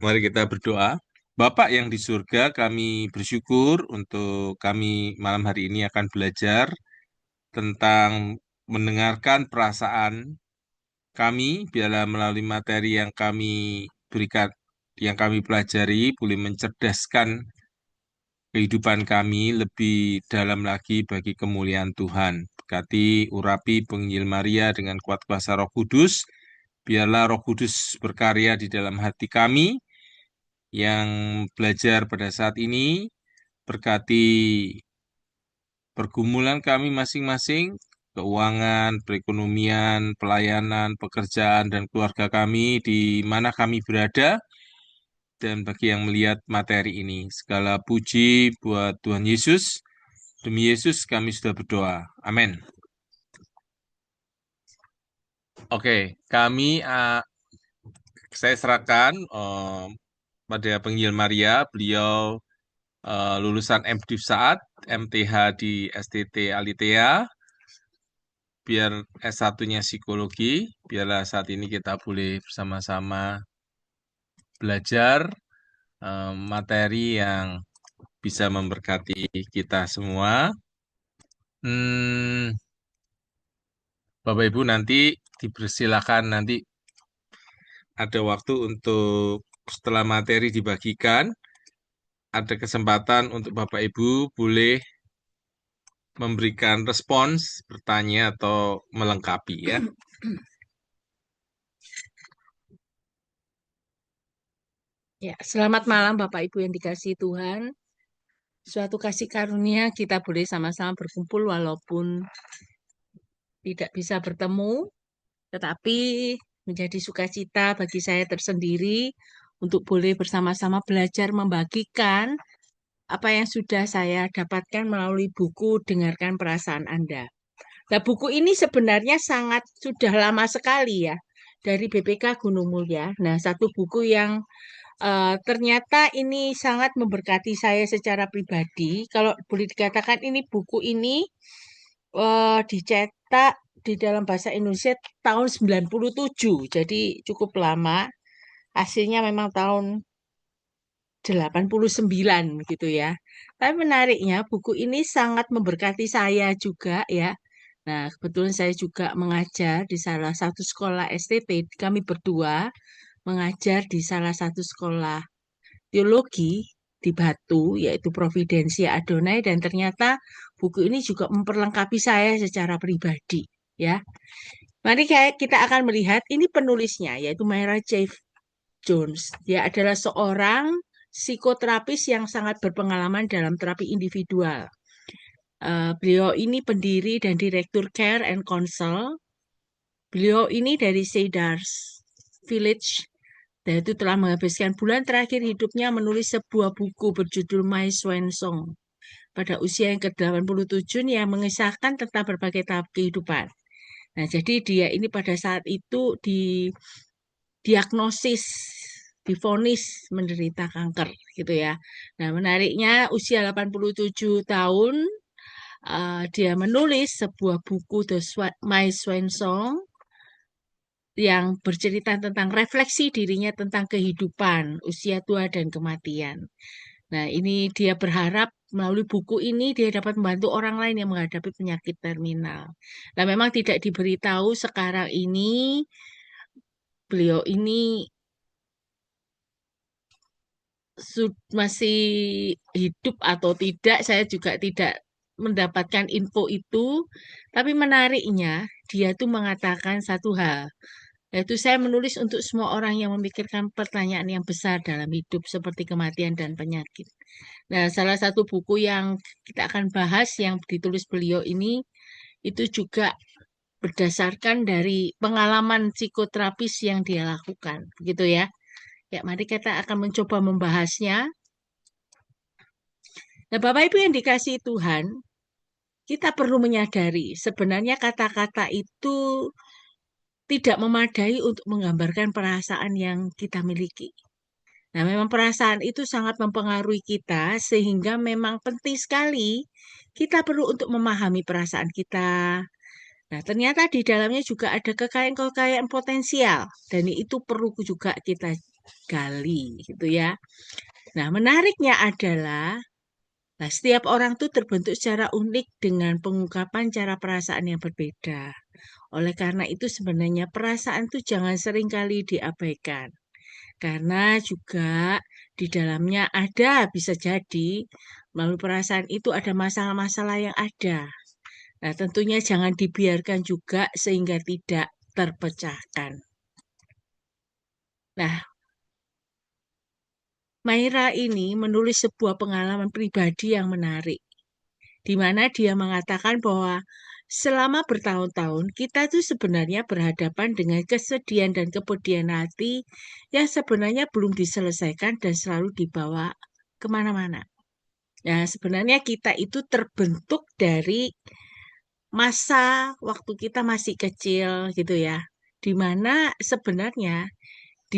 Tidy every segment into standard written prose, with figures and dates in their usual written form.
Mari kita berdoa. Bapak yang di surga, kami bersyukur untuk kami malam hari ini akan belajar tentang mendengarkan perasaan kami, biarlah melalui materi yang kami berikan, yang kami pelajari, boleh mencerdaskan kehidupan kami lebih dalam lagi bagi kemuliaan Tuhan. Berkati urapi penginjil Maria dengan kuat kuasa Roh Kudus, biarlah Roh Kudus berkarya di dalam hati kami yang belajar pada saat ini, berkati pergumulan kami masing-masing, keuangan, perekonomian, pelayanan, pekerjaan, dan keluarga kami di mana kami berada, dan bagi yang melihat materi ini. Segala puji buat Tuhan Yesus. Demi Yesus kami sudah berdoa. Amin. Oke, saya serahkan pada penginjil Maria. Beliau lulusan MDiv Saat, MTH di STT Alitea, biar S1-nya psikologi, biarlah saat ini kita boleh bersama-sama belajar materi yang bisa memberkati kita semua. Hmm, Bapak Ibu nanti dipersilakan, nanti ada waktu untuk setelah materi dibagikan, ada kesempatan untuk Bapak Ibu boleh memberikan respons, bertanya atau melengkapi ya. Ya, selamat malam Bapak Ibu yang dikasihi Tuhan. Suatu kasih karunia kita boleh sama-sama berkumpul walaupun tidak bisa bertemu, tetapi menjadi sukacita bagi saya tersendiri untuk boleh bersama-sama belajar membagikan apa yang sudah saya dapatkan melalui buku Dengarkan Perasaan Anda. Nah, buku ini sebenarnya sangat sudah lama sekali ya, dari BPK Gunung Mulia. Nah, satu buku yang ternyata ini sangat memberkati saya secara pribadi. Kalau boleh dikatakan ini buku ini dicetak di dalam bahasa Indonesia tahun 97. Jadi cukup lama. Hasilnya memang tahun 89 gitu ya. Tapi menariknya buku ini sangat memberkati saya juga ya. Nah, kebetulan saya juga mengajar di salah satu sekolah STT. Kami berdua mengajar di salah satu sekolah teologi di Batu, yaitu Providensia Adonai, dan ternyata buku ini juga memperlengkapi saya secara pribadi, ya. Mari kita akan melihat ini penulisnya, yaitu Myra J. Jones. Dia adalah seorang psikoterapis yang sangat berpengalaman dalam terapi individual. Beliau ini pendiri dan direktur Care and Counsel. Beliau ini dari Cedars Village, dan itu telah menghabiskan bulan terakhir hidupnya menulis sebuah buku berjudul My Swan Song pada usia yang ke-87 yang mengisahkan tentang berbagai tahap kehidupan. Nah, jadi dia ini pada saat itu didiagnosis, divonis menderita kanker gitu ya. Nah, menariknya usia 87 tahun dia menulis sebuah buku My Swan Song yang bercerita tentang refleksi dirinya tentang kehidupan, usia tua, dan kematian. Nah, ini dia berharap melalui buku ini dia dapat membantu orang lain yang menghadapi penyakit terminal. Nah, memang tidak diberitahu sekarang ini beliau ini masih hidup atau tidak, saya juga tidak mendapatkan info itu. Tapi menariknya, dia tuh mengatakan satu hal, yaitu saya menulis untuk semua orang yang memikirkan pertanyaan yang besar dalam hidup seperti kematian dan penyakit. Nah, salah satu buku yang kita akan bahas yang ditulis beliau ini itu juga berdasarkan dari pengalaman psikoterapis yang dia lakukan, gitu ya. Ya, mari kita akan mencoba membahasnya. Nah, Bapak Ibu yang dikasihi Tuhan, kita perlu menyadari sebenarnya kata-kata itu tidak memadai untuk menggambarkan perasaan yang kita miliki. Nah, memang perasaan itu sangat mempengaruhi kita, sehingga memang penting sekali kita perlu untuk memahami perasaan kita. Nah, ternyata di dalamnya juga ada kekayaan-kekayaan potensial, dan itu perlu juga kita gali gitu ya. Nah, menariknya adalah nah, setiap orang tuh terbentuk secara unik dengan pengungkapan cara perasaan yang berbeda. Oleh karena itu sebenarnya perasaan tuh jangan seringkali diabaikan. Karena juga di dalamnya ada bisa jadi melalui perasaan itu ada masalah-masalah yang ada. Nah, tentunya jangan dibiarkan juga sehingga tidak terpecahkan. Nah, Maira ini menulis sebuah pengalaman pribadi yang menarik, di mana dia mengatakan bahwa selama bertahun-tahun kita tuh sebenarnya berhadapan dengan kesedihan dan kepedihan hati yang sebenarnya belum diselesaikan dan selalu dibawa kemana-mana. Nah, sebenarnya kita itu terbentuk dari masa waktu kita masih kecil gitu ya, di mana sebenarnya di,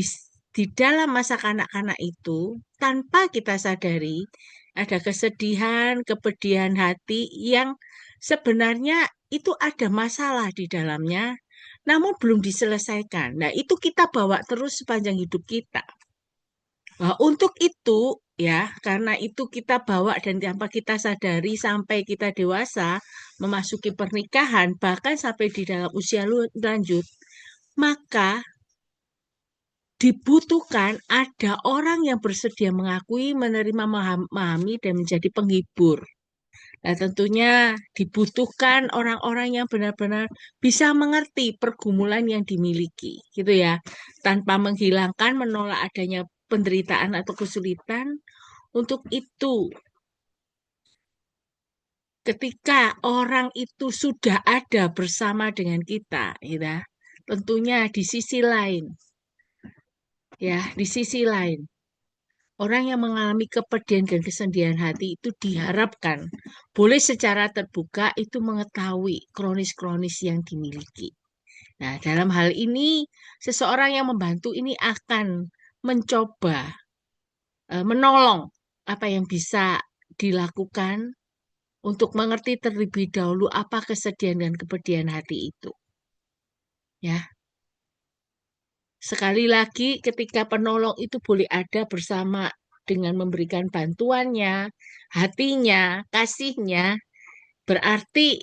di dalam masa kanak-kanak itu tanpa kita sadari ada kesedihan, kepedihan hati yang sebenarnya itu ada masalah di dalamnya, namun belum diselesaikan. Nah, itu kita bawa terus sepanjang hidup kita. Nah, untuk itu ya, karena itu kita bawa dan tanpa kita sadari sampai kita dewasa, memasuki pernikahan, bahkan sampai di dalam usia lanjut, maka dibutuhkan ada orang yang bersedia mengakui, menerima, memahami, dan menjadi penghibur. Nah, tentunya dibutuhkan orang-orang yang benar-benar bisa mengerti pergumulan yang dimiliki, gitu ya, tanpa menghilangkan, menolak adanya penderitaan atau kesulitan. Untuk itu, ketika orang itu sudah ada bersama dengan kita, ya, tentunya di sisi lain, ya, di sisi lain, orang yang mengalami kepedihan dan kesedihan hati itu diharapkan boleh secara terbuka itu mengetahui kronis-kronis yang dimiliki. Nah, dalam hal ini, seseorang yang membantu ini akan mencoba menolong apa yang bisa dilakukan untuk mengerti terlebih dahulu apa kesedihan dan kepedihan hati itu. Ya, sekali lagi ketika penolong itu boleh ada bersama dengan memberikan bantuannya, hatinya, kasihnya, berarti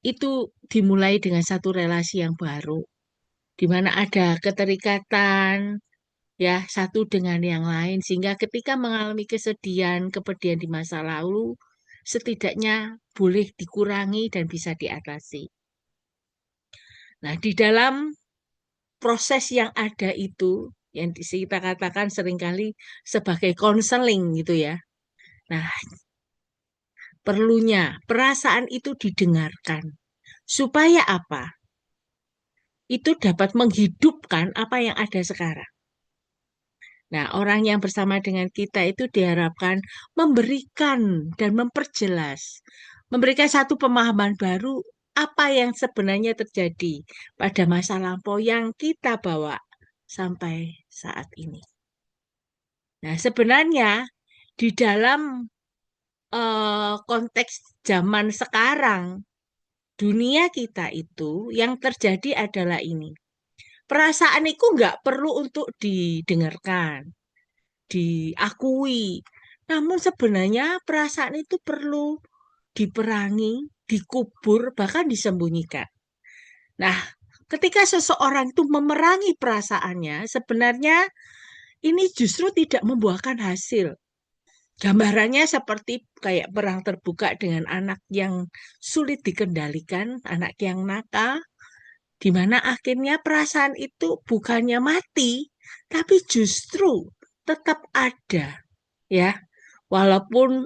itu dimulai dengan satu relasi yang baru, di mana ada keterikatan, ya, satu dengan yang lain, sehingga ketika mengalami kesedihan, kepedihan di masa lalu, setidaknya boleh dikurangi dan bisa diatasi. Nah, di dalam proses yang ada itu, yang kita katakan seringkali sebagai konseling gitu ya. Nah, perlunya perasaan itu didengarkan. Supaya apa? Itu dapat menghidupkan apa yang ada sekarang. Nah, orang yang bersama dengan kita itu diharapkan memberikan dan memperjelas, memberikan satu pemahaman baru apa yang sebenarnya terjadi pada masa lampau yang kita bawa sampai saat ini. Nah, sebenarnya di dalam konteks zaman sekarang, dunia kita itu yang terjadi adalah ini. Perasaan itu nggak perlu untuk didengarkan, diakui. Namun sebenarnya perasaan itu perlu diperangi, dikubur, bahkan disembunyikan. Nah, ketika seseorang itu memerangi perasaannya, sebenarnya ini justru tidak membuahkan hasil. Gambarannya seperti kayak perang terbuka dengan anak yang sulit dikendalikan, anak yang nakal, di mana akhirnya perasaan itu bukannya mati, tapi justru tetap ada, ya. Walaupun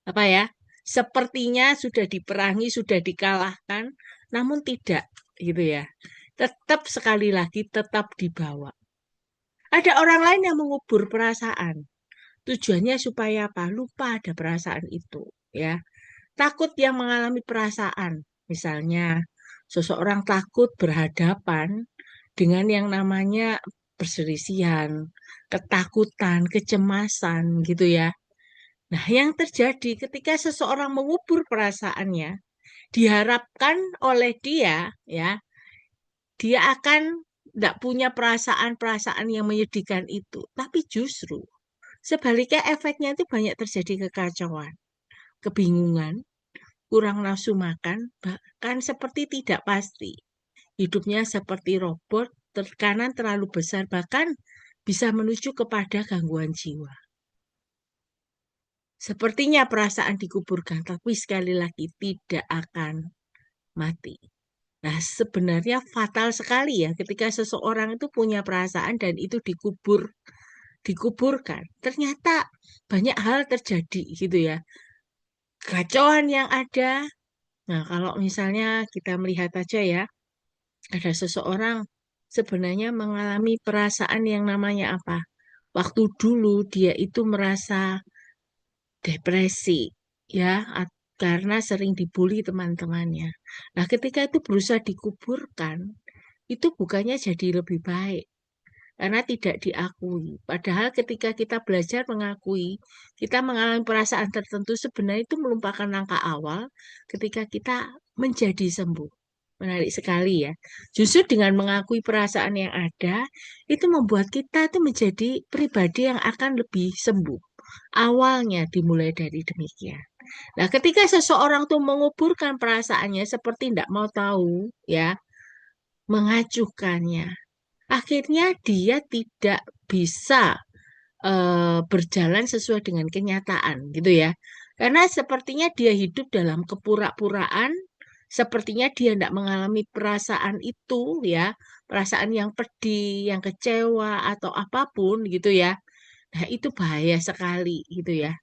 apa ya, sepertinya sudah diperangi, sudah dikalahkan, namun tidak, gitu ya. Tetap sekali lagi tetap dibawa. Ada orang lain yang mengubur perasaan. Tujuannya supaya apa? Lupa ada perasaan itu, ya. Takut yang mengalami perasaan. Misalnya, seseorang takut berhadapan dengan yang namanya perselisihan, ketakutan, kecemasan, gitu ya. Nah, yang terjadi ketika seseorang mengubur perasaannya, diharapkan oleh dia, ya, dia akan tidak punya perasaan-perasaan yang menyedihkan itu. Tapi justru sebaliknya efeknya itu banyak terjadi kekacauan, kebingungan, kurang nafsu makan, bahkan seperti tidak pasti. Hidupnya seperti robot, tekanan terlalu besar, bahkan bisa menuju kepada gangguan jiwa. Sepertinya perasaan dikuburkan, tapi sekali lagi tidak akan mati. Nah, sebenarnya fatal sekali ya ketika seseorang itu punya perasaan dan itu dikuburkan. Ternyata banyak hal terjadi gitu ya. Kacauan yang ada. Nah, kalau misalnya kita melihat aja ya, ada seseorang sebenarnya mengalami perasaan yang namanya apa? Waktu dulu dia itu merasa depresi, ya, karena sering dibully teman-temannya. Nah, ketika itu berusaha dikuburkan, itu bukannya jadi lebih baik karena tidak diakui. Padahal ketika kita belajar mengakui, kita mengalami perasaan tertentu sebenarnya itu merupakan langkah awal ketika kita menjadi sembuh. Menarik sekali ya. Justru dengan mengakui perasaan yang ada, itu membuat kita itu menjadi pribadi yang akan lebih sembuh. Awalnya dimulai dari demikian. Nah, ketika seseorang tuh menguburkan perasaannya seperti tidak mau tahu, ya, mengacuhkannya, akhirnya dia tidak bisa berjalan sesuai dengan kenyataan, gitu ya. Karena sepertinya dia hidup dalam kepura-puraan, sepertinya dia tidak mengalami perasaan itu, ya, perasaan yang pedih, yang kecewa atau apapun, gitu ya. Nah, itu bahaya sekali, gitu ya.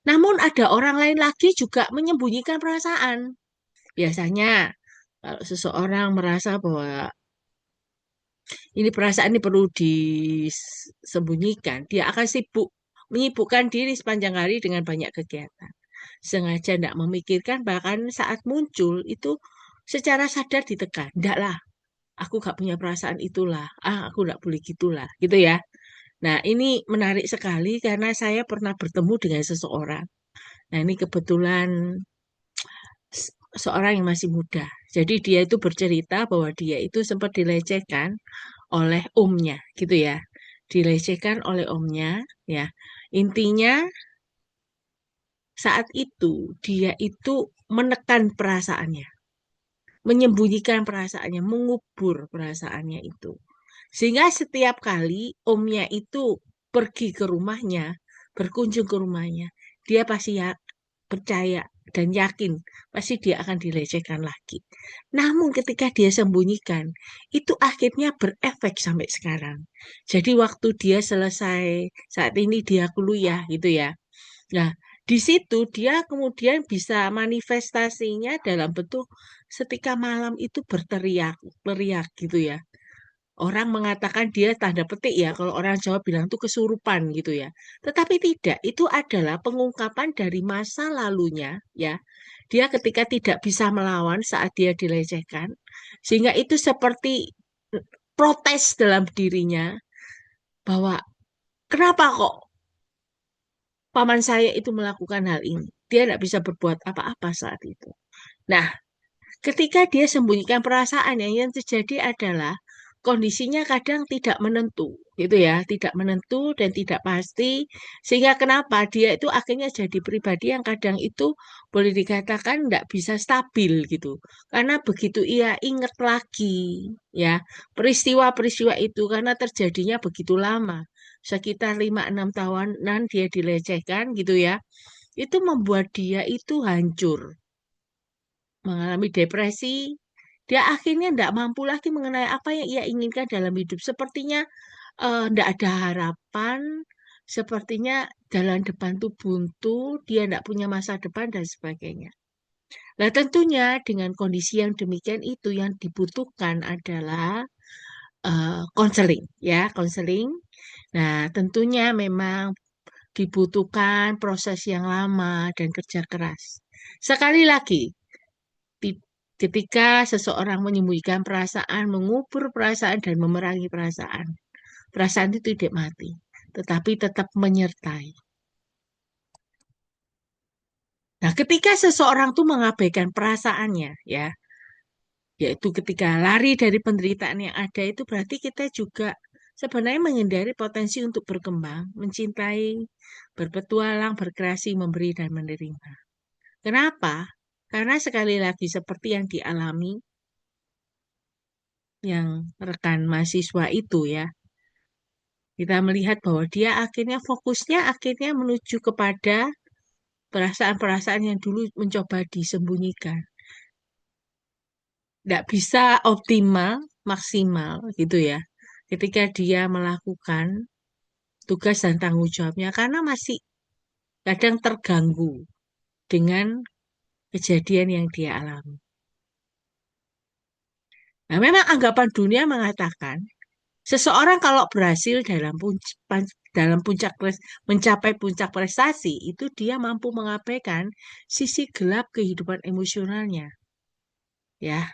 Namun ada orang lain lagi juga menyembunyikan perasaan. Biasanya kalau seseorang merasa bahwa ini perasaan ini perlu disembunyikan, dia akan menyibukkan diri sepanjang hari dengan banyak kegiatan. Sengaja tidak memikirkan, bahkan saat muncul itu secara sadar ditekan. Enggak lah, aku gak punya perasaan itulah. Aku gak boleh gitulah, gitu ya. Nah, ini menarik sekali karena saya pernah bertemu dengan seseorang. Nah, ini kebetulan seorang yang masih muda. Jadi dia itu bercerita bahwa dia itu sempat dilecehkan oleh omnya, gitu ya. Dilecehkan oleh omnya, ya. Intinya saat itu dia itu menekan perasaannya, menyembunyikan perasaannya, mengubur perasaannya itu. Sehingga setiap kali omnya itu pergi ke rumahnya, berkunjung ke rumahnya, dia pasti ya percaya dan yakin pasti dia akan dilecehkan lagi. Namun ketika dia sembunyikan, itu akhirnya berefek sampai sekarang. Jadi waktu dia selesai, saat ini dia kuliah gitu ya. Nah, di situ dia kemudian bisa manifestasinya dalam bentuk ketika malam itu berteriak, teriak gitu ya. Orang mengatakan dia tanda petik ya, kalau orang Jawa bilang itu kesurupan gitu ya. Tetapi tidak, itu adalah pengungkapan dari masa lalunya ya. Dia ketika tidak bisa melawan saat dia dilecehkan, sehingga itu seperti protes dalam dirinya bahwa kenapa kok paman saya itu melakukan hal ini. Dia tidak bisa berbuat apa-apa saat itu. Nah, ketika dia sembunyikan perasaannya, yang terjadi adalah kondisinya kadang tidak menentu, gitu ya, tidak menentu dan tidak pasti, sehingga kenapa dia itu akhirnya jadi pribadi yang kadang itu boleh dikatakan tidak bisa stabil gitu, karena begitu ia ingat lagi, ya, peristiwa-peristiwa itu karena terjadinya begitu lama, sekitar 5-6 tahunan dia dilecehkan gitu ya, itu membuat dia itu hancur, mengalami depresi, dia akhirnya tidak mampu lagi mengenai apa yang ia inginkan dalam hidup. Sepertinya tidak ada harapan, sepertinya jalan depan tuh buntu, dia tidak punya masa depan dan sebagainya. Nah, tentunya dengan kondisi yang demikian itu yang dibutuhkan adalah konseling, ya, konseling. Nah, tentunya memang dibutuhkan proses yang lama dan kerja keras. Sekali lagi, Ti- ketika seseorang menyembunyikan perasaan, mengubur perasaan, dan memerangi perasaan, perasaan itu tidak mati, tetapi tetap menyertai. Nah, ketika seseorang tuh mengabaikan perasaannya, ya, Yaitu ketika lari dari penderitaan yang ada itu berarti kita juga sebenarnya menghindari potensi untuk berkembang, mencintai, berpetualang, berkreasi, memberi dan menerima. Kenapa? Karena sekali lagi seperti yang dialami yang rekan mahasiswa itu ya, kita melihat bahwa dia akhirnya fokusnya akhirnya menuju kepada perasaan-perasaan yang dulu mencoba disembunyikan. Tidak bisa optimal, maksimal gitu ya. Ketika dia melakukan tugas dan tanggung jawabnya karena masih kadang terganggu dengan kejadian yang dia alami. Nah, memang anggapan dunia mengatakan seseorang kalau berhasil dalam mencapai puncak prestasi itu dia mampu mengabaikan sisi gelap kehidupan emosionalnya. Ya,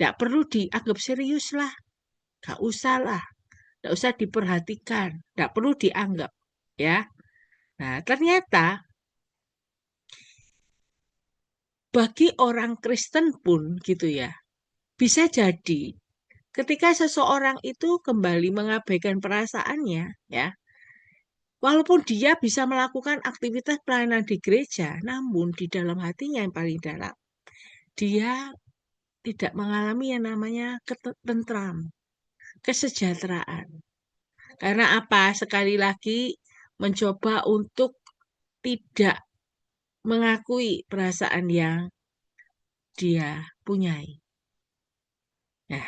tidak perlu dianggap serius lah, gak usah lah, tidak usah diperhatikan, tidak perlu dianggap. Ya, nah ternyata bagi orang Kristen pun gitu ya, bisa jadi ketika seseorang itu kembali mengabaikan perasaannya, ya, walaupun dia bisa melakukan aktivitas pelayanan di gereja, namun di dalam hatinya yang paling dalam, dia tidak mengalami yang namanya tentram, kesejahteraan. Karena apa? Sekali lagi mencoba untuk tidak mengakui perasaan yang dia punyai. Nah,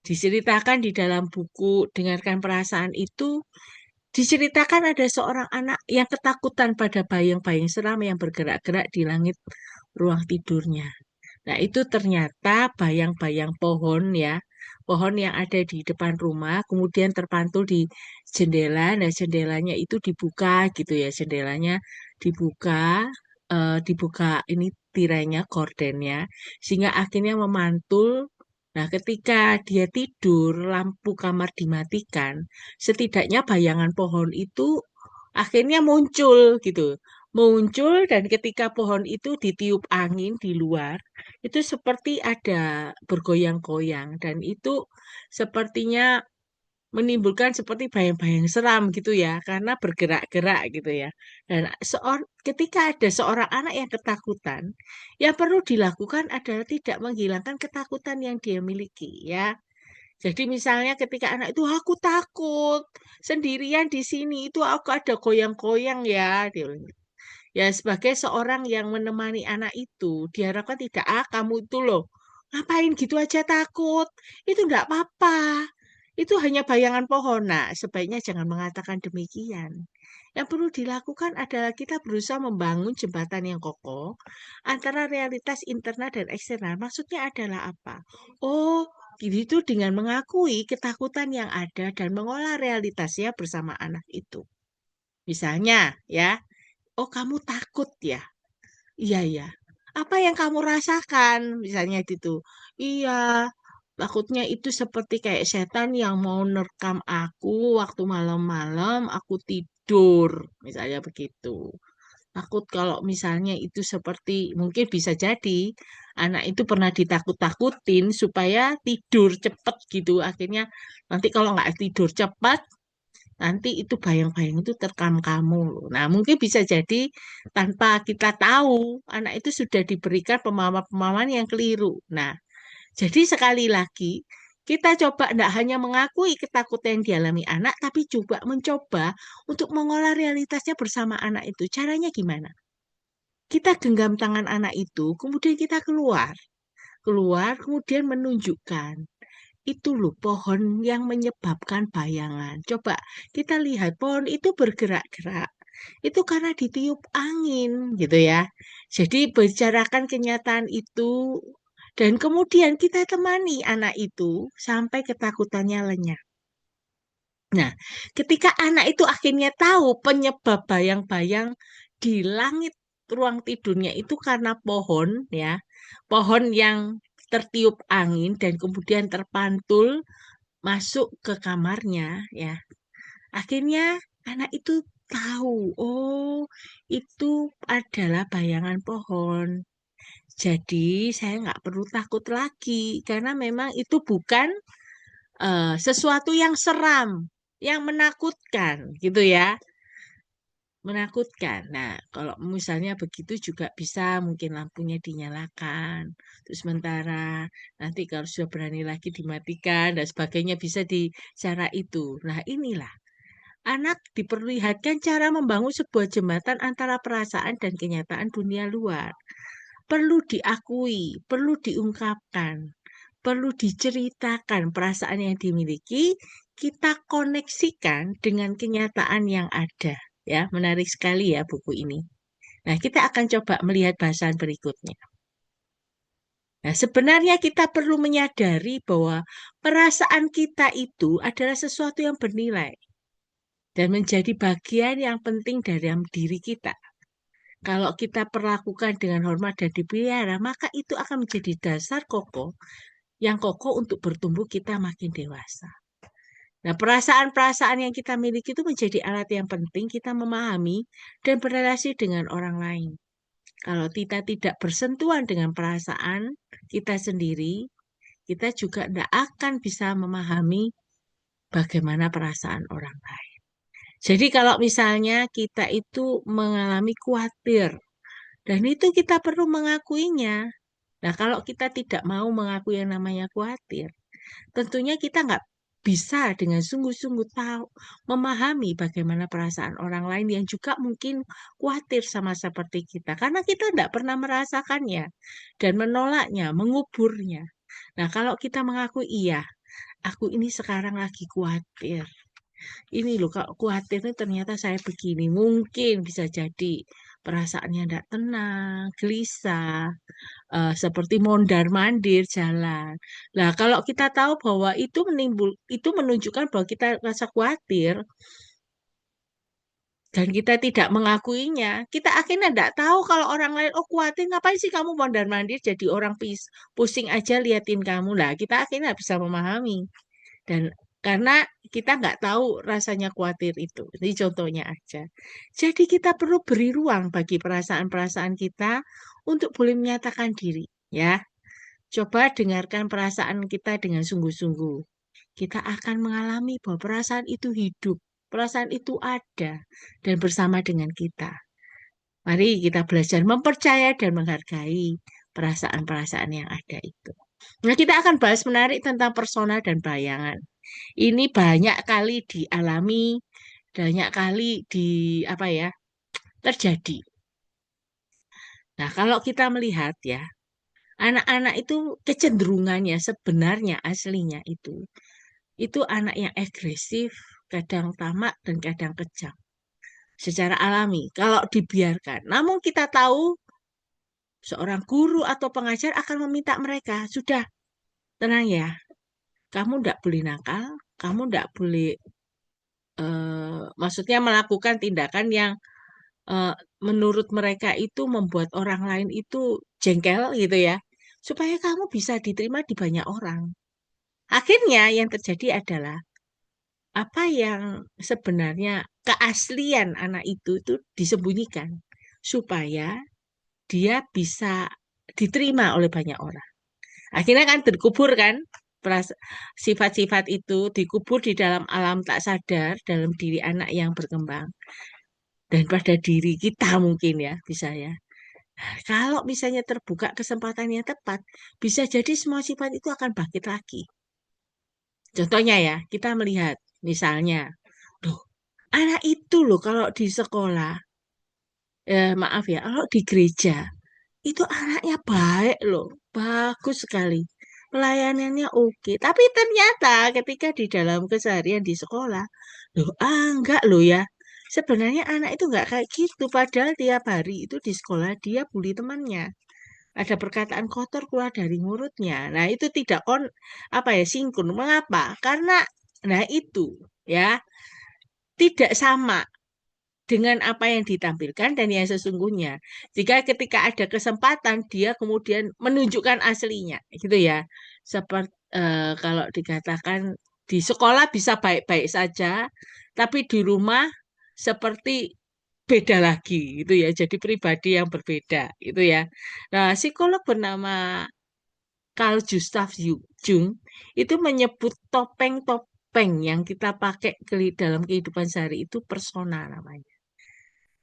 diceritakan di dalam buku Dengarkan Perasaan itu, diceritakan ada seorang anak yang ketakutan pada bayang-bayang seram yang bergerak-gerak di langit ruang tidurnya. Nah, itu ternyata bayang-bayang pohon ya, pohon yang ada di depan rumah, kemudian terpantul di jendela. Nah, jendelanya itu dibuka gitu ya, jendelanya dibuka, dibuka ini tirainya, gordennya, sehingga akhirnya memantul. Nah, ketika dia tidur, lampu kamar dimatikan, setidaknya bayangan pohon itu akhirnya muncul gitu. Muncul dan ketika pohon itu ditiup angin di luar, itu seperti ada bergoyang-goyang dan itu sepertinya menimbulkan seperti bayang-bayang seram gitu ya, karena bergerak-gerak gitu ya. Dan ketika ada seorang anak yang ketakutan, yang perlu dilakukan adalah tidak menghilangkan ketakutan yang dia miliki ya. Jadi misalnya ketika anak itu aku takut sendirian di sini itu aku ada goyang-goyang ya. Dia bilang gitu. Ya sebagai seorang yang menemani anak itu diharapkan tidak kamu itu loh ngapain gitu aja takut itu enggak apa-apa itu hanya bayangan pohon. Nah sebaiknya jangan mengatakan demikian. Yang perlu dilakukan adalah kita berusaha membangun jembatan yang kokoh antara realitas internal dan eksternal. Maksudnya adalah apa? Oh, itu dengan mengakui ketakutan yang ada dan mengolah realitasnya bersama anak itu. Misalnya, ya, oh kamu takut ya? Iya, iya. Apa yang kamu rasakan? Misalnya gitu. Iya, takutnya itu seperti kayak setan yang mau nerkam aku waktu malam-malam aku tidur. Misalnya begitu. Takut kalau misalnya itu seperti, mungkin bisa jadi anak itu pernah ditakut-takutin supaya tidur cepet gitu. Akhirnya nanti kalau nggak tidur cepat, nanti itu bayang-bayang itu terkam kamu. Nah, mungkin bisa jadi tanpa kita tahu, anak itu sudah diberikan pemahaman-pemahaman yang keliru. Nah, jadi sekali lagi, kita coba tidak hanya mengakui ketakutan yang dialami anak, tapi juga mencoba untuk mengolah realitasnya bersama anak itu. Caranya gimana? Kita genggam tangan anak itu, kemudian kita keluar. Keluar, kemudian menunjukkan itu loh pohon yang menyebabkan bayangan. Coba kita lihat pohon itu bergerak-gerak. Itu karena ditiup angin gitu ya. Jadi bicarakan kenyataan itu dan kemudian kita temani anak itu sampai ketakutannya lenyap. Nah, ketika anak itu akhirnya tahu penyebab bayang-bayang di langit ruang tidurnya itu karena pohon ya, pohon yang tertiup angin dan kemudian terpantul masuk ke kamarnya ya. Akhirnya anak itu tahu, oh itu adalah bayangan pohon. Jadi saya nggak perlu takut lagi karena memang itu bukan sesuatu yang seram, yang menakutkan gitu ya. Menakutkan. Nah, kalau misalnya begitu juga bisa mungkin lampunya dinyalakan. Terus sementara nanti kalau sudah berani lagi dimatikan dan sebagainya bisa di cara itu. Nah, inilah anak diperlihatkan cara membangun sebuah jembatan antara perasaan dan kenyataan dunia luar. Perlu diakui, perlu diungkapkan, perlu diceritakan perasaan yang dimiliki, kita koneksikan dengan kenyataan yang ada. Ya, menarik sekali ya buku ini. Nah, kita akan coba melihat bahasan berikutnya. Nah, sebenarnya kita perlu menyadari bahwa perasaan kita itu adalah sesuatu yang bernilai dan menjadi bagian yang penting dalam diri kita. Kalau kita perlakukan dengan hormat dan dipelihara, maka itu akan menjadi dasar kokoh yang kokoh untuk bertumbuh kita makin dewasa. Nah, perasaan-perasaan yang kita miliki itu menjadi alat yang penting kita memahami dan berrelasi dengan orang lain. Kalau kita tidak bersentuhan dengan perasaan kita sendiri, kita juga tidak akan bisa memahami bagaimana perasaan orang lain. Jadi kalau misalnya kita itu mengalami khawatir, dan itu kita perlu mengakuinya. Nah, kalau kita tidak mau mengakui yang namanya khawatir, tentunya kita nggak bisa dengan sungguh-sungguh tahu, memahami bagaimana perasaan orang lain yang juga mungkin khawatir sama seperti kita. Karena kita tidak pernah merasakannya dan menolaknya, menguburnya. Nah, kalau kita mengaku iya, aku ini sekarang lagi khawatir. Ini loh, kalau khawatir ini ternyata saya begini. Mungkin bisa jadi perasaannya tidak tenang, gelisah, seperti mondar-mandir jalan. Nah, kalau kita tahu bahwa itu menunjukkan bahwa kita rasa khawatir dan kita tidak mengakuinya, kita akhirnya tidak tahu kalau orang lain, oh khawatir, ngapain sih kamu mondar-mandir jadi orang pusing aja liatin kamu. Lah, kita akhirnya bisa memahami. Dan karena kita nggak tahu rasanya khawatir itu. Ini contohnya aja. Jadi kita perlu beri ruang bagi perasaan-perasaan kita untuk boleh menyatakan diri. Ya, coba dengarkan perasaan kita dengan sungguh-sungguh. Kita akan mengalami bahwa perasaan itu hidup, perasaan itu ada, dan bersama dengan kita. Mari kita belajar mempercaya dan menghargai perasaan-perasaan yang ada itu. Nah, kita akan bahas menarik tentang persona dan bayangan. Ini banyak kali dialami, banyak kali apa ya, terjadi. Nah, kalau kita melihat ya, anak-anak itu kecenderungannya sebenarnya aslinya itu anak yang agresif, kadang tamak dan kadang kejam secara alami kalau dibiarkan. Namun kita tahu seorang guru atau pengajar akan meminta mereka, sudah tenang ya, kamu tidak boleh nakal, kamu tidak boleh maksudnya melakukan tindakan yang eh, menurut mereka itu membuat orang lain itu jengkel gitu ya, supaya kamu bisa diterima di banyak orang. Akhirnya yang terjadi adalah apa yang sebenarnya keaslian anak itu disembunyikan supaya dia bisa diterima oleh banyak orang. Akhirnya kan terkubur kan sifat-sifat itu dikubur di dalam alam tak sadar dalam diri anak yang berkembang dan pada diri kita mungkin ya bisa ya. Kalau misalnya terbuka kesempatan yang tepat, bisa jadi semua sifat itu akan bangkit lagi. Contohnya ya, kita melihat misalnya, loh, anak itu loh kalau di sekolah, maaf ya, kalau di gereja, itu anaknya baik loh, bagus sekali. Pelayanannya oke. Tapi ternyata ketika di dalam keseharian di sekolah, loh, enggak loh ya. Sebenarnya anak itu enggak kayak gitu. Padahal tiap hari itu di sekolah dia bully temannya. Ada perkataan kotor keluar dari mulutnya. Nah, itu tidak apa ya, sinkron. Mengapa? Karena nah itu ya tidak sama dengan apa yang ditampilkan dan yang sesungguhnya. Jika ketika ada kesempatan dia kemudian menunjukkan aslinya, gitu ya. Seperti kalau dikatakan di sekolah bisa baik-baik saja, tapi di rumah seperti beda lagi itu ya, jadi pribadi yang berbeda itu ya. Nah, psikolog bernama Carl Gustav Jung itu menyebut topeng-topeng yang kita pakai dalam kehidupan sehari itu persona namanya.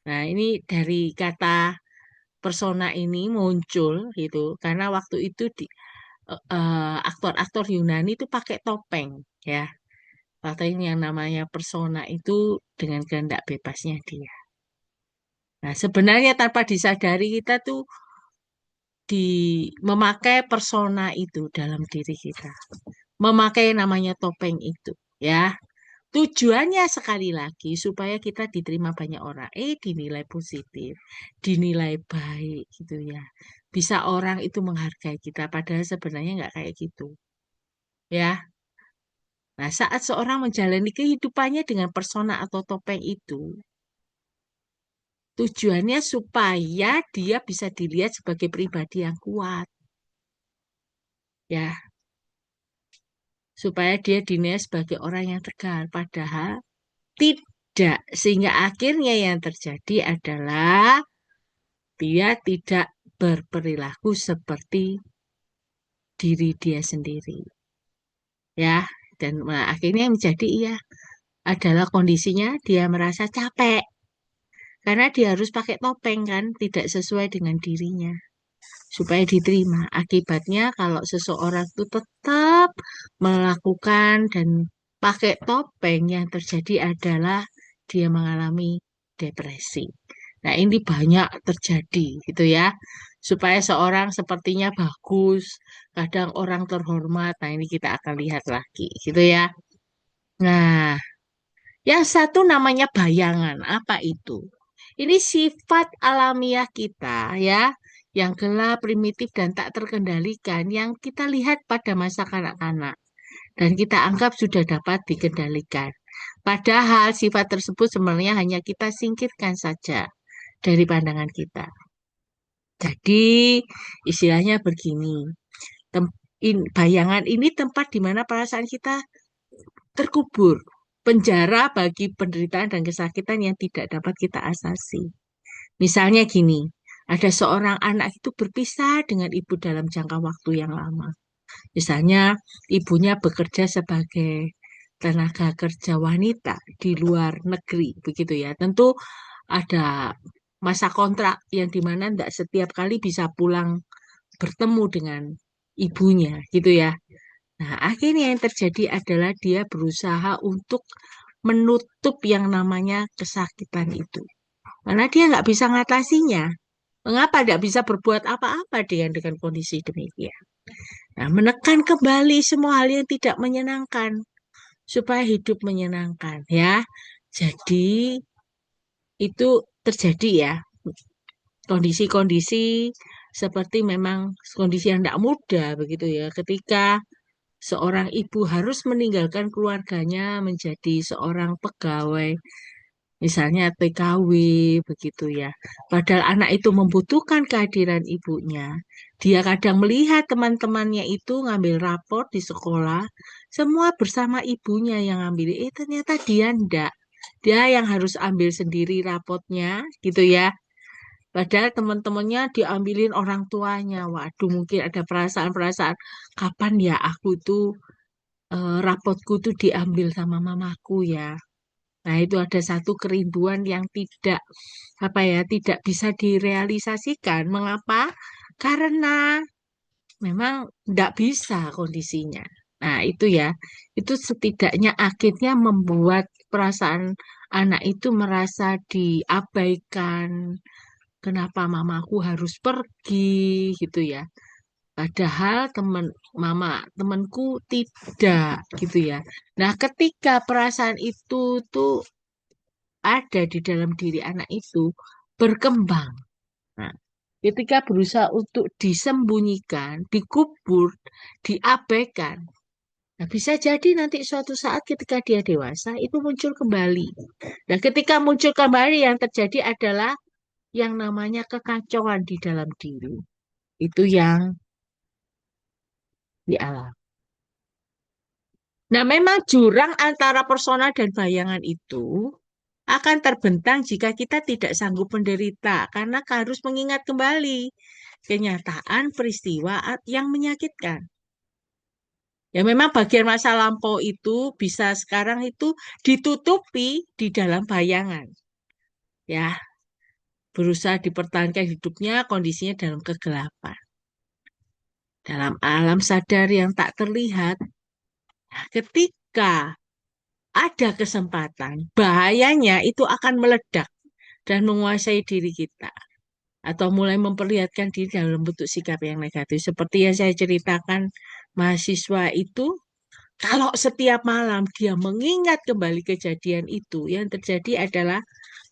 Nah, ini dari kata persona ini muncul gitu karena waktu itu aktor-aktor Yunani itu pakai topeng ya. Atau ini yang namanya persona itu dengan kehendak bebasnya dia. Nah, sebenarnya tanpa disadari kita tuh di memakai persona itu dalam diri kita. Memakai namanya topeng itu, ya. Tujuannya sekali lagi supaya kita diterima banyak orang, dinilai positif, dinilai baik gitu ya. Bisa orang itu menghargai kita, padahal sebenarnya nggak kayak gitu, ya. Nah, saat seorang menjalani kehidupannya dengan persona atau topeng itu, tujuannya supaya dia bisa dilihat sebagai pribadi yang kuat, ya. Supaya dia dinilai sebagai orang yang tegar, padahal tidak. Sehingga akhirnya yang terjadi adalah dia tidak berperilaku seperti diri dia sendiri, ya. Dan akhirnya yang menjadi iya adalah kondisinya dia merasa capek karena dia harus pakai topeng kan, tidak sesuai dengan dirinya supaya diterima. Akibatnya kalau seseorang itu tetap melakukan dan pakai topeng, yang terjadi adalah dia mengalami depresi. Nah, ini banyak terjadi gitu ya. Supaya seorang sepertinya bagus, kadang orang terhormat. Nah, ini kita akan lihat lagi gitu ya. Nah, yang satu namanya bayangan. Apa itu? Ini sifat alamiah kita ya, yang gelap, primitif, dan tak terkendalikan, yang kita lihat pada masa kanak-kanak. Dan kita anggap sudah dapat dikendalikan. Padahal sifat tersebut sebenarnya hanya kita singkirkan saja dari pandangan kita. Jadi istilahnya begini, bayangan ini tempat di mana perasaan kita terkubur. Penjara bagi penderitaan dan kesakitan yang tidak dapat kita asasi. Misalnya gini, ada seorang anak itu berpisah dengan ibu dalam jangka waktu yang lama. Misalnya ibunya bekerja sebagai tenaga kerja wanita di luar negeri, begitu ya. Tentu ada masa kontrak yang dimana tidak setiap kali bisa pulang bertemu dengan ibunya, gitu ya. Nah, akhirnya yang terjadi adalah dia berusaha untuk menutup yang namanya kesakitan itu. Karena dia nggak bisa ngatasinya. Mengapa tidak bisa berbuat apa-apa dengan kondisi demikian? Nah, menekan kembali semua hal yang tidak menyenangkan supaya hidup menyenangkan ya. Jadi itu terjadi ya kondisi-kondisi seperti memang kondisi yang tidak mudah begitu ya. Ketika seorang ibu harus meninggalkan keluarganya menjadi seorang pegawai, misalnya TKW begitu ya. Padahal anak itu membutuhkan kehadiran ibunya. Dia kadang melihat teman-temannya itu ngambil rapor di sekolah, semua bersama ibunya yang ambil. Ternyata dia enggak. Dia yang harus ambil sendiri rapotnya gitu ya. Padahal teman-temannya diambilin orang tuanya. Waduh, mungkin ada perasaan-perasaan, kapan ya aku tuh rapotku tuh diambil sama mamaku ya. Nah, itu ada satu kerinduan yang tidak apa ya, tidak bisa direalisasikan. Mengapa? Karena memang tidak bisa kondisinya. Nah, itu ya. Itu setidaknya akhirnya membuat perasaan anak itu merasa diabaikan. Kenapa mamaku harus pergi gitu ya. Padahal temanku tidak gitu ya. Nah, ketika perasaan itu tuh ada di dalam diri anak itu berkembang. Nah, ketika berusaha untuk disembunyikan, dikubur, diabaikan, nah bisa jadi nanti suatu saat ketika dia dewasa itu muncul kembali. Dan ketika muncul kembali yang terjadi adalah yang namanya kekacauan di dalam diri. Itu yang dialami. Nah, memang jurang antara persona dan bayangan itu akan terbentang jika kita tidak sanggup menderita karena harus mengingat kembali kenyataan peristiwa yang menyakitkan. Ya memang bagian masa lampau itu bisa sekarang itu ditutupi di dalam bayangan. Ya, berusaha dipertahankan hidupnya kondisinya dalam kegelapan. Dalam alam sadar yang tak terlihat, ketika ada kesempatan, bahayanya itu akan meledak dan menguasai diri kita atau mulai memperlihatkan diri dalam bentuk sikap yang negatif. Seperti yang saya ceritakan, mahasiswa itu kalau setiap malam dia mengingat kembali kejadian itu, yang terjadi adalah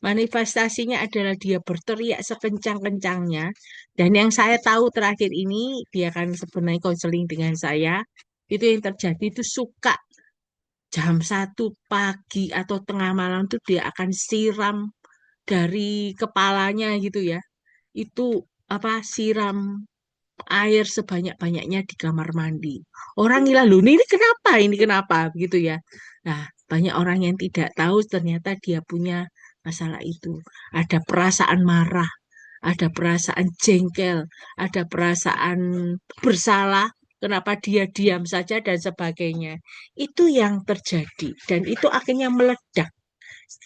manifestasinya adalah dia berteriak sekencang-kencangnya. Dan yang saya tahu terakhir ini, dia kan sebenarnya konseling dengan saya, itu yang terjadi itu suka jam 1 pagi atau tengah malam tuh dia akan siram dari kepalanya gitu ya. Itu apa siram air sebanyak-banyaknya di kamar mandi. Orang ngira, loh ini kenapa? Ini kenapa? Gitu ya. Nah, banyak orang yang tidak tahu ternyata dia punya masalah itu. Ada perasaan marah, ada perasaan jengkel, ada perasaan bersalah, kenapa dia diam saja dan sebagainya. Itu yang terjadi dan itu akhirnya meledak.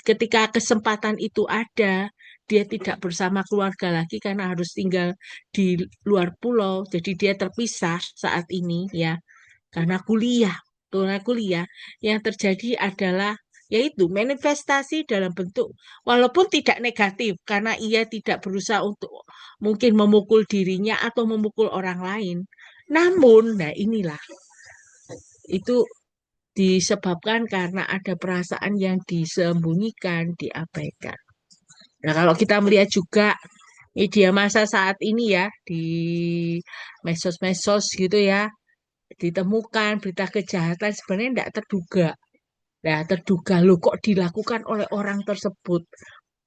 Ketika kesempatan itu ada, dia tidak bersama keluarga lagi karena harus tinggal di luar pulau. Jadi dia terpisah saat ini ya karena kuliah. Karena kuliah yang terjadi adalah yaitu manifestasi dalam bentuk walaupun tidak negatif karena ia tidak berusaha untuk mungkin memukul dirinya atau memukul orang lain. Namun, nah inilah itu disebabkan karena ada perasaan yang disembunyikan, diabaikan. Nah, kalau kita melihat juga media massa saat ini ya di medsos-medsos gitu ya, ditemukan berita kejahatan sebenarnya tidak terduga. Nah, terduga loh kok dilakukan oleh orang tersebut.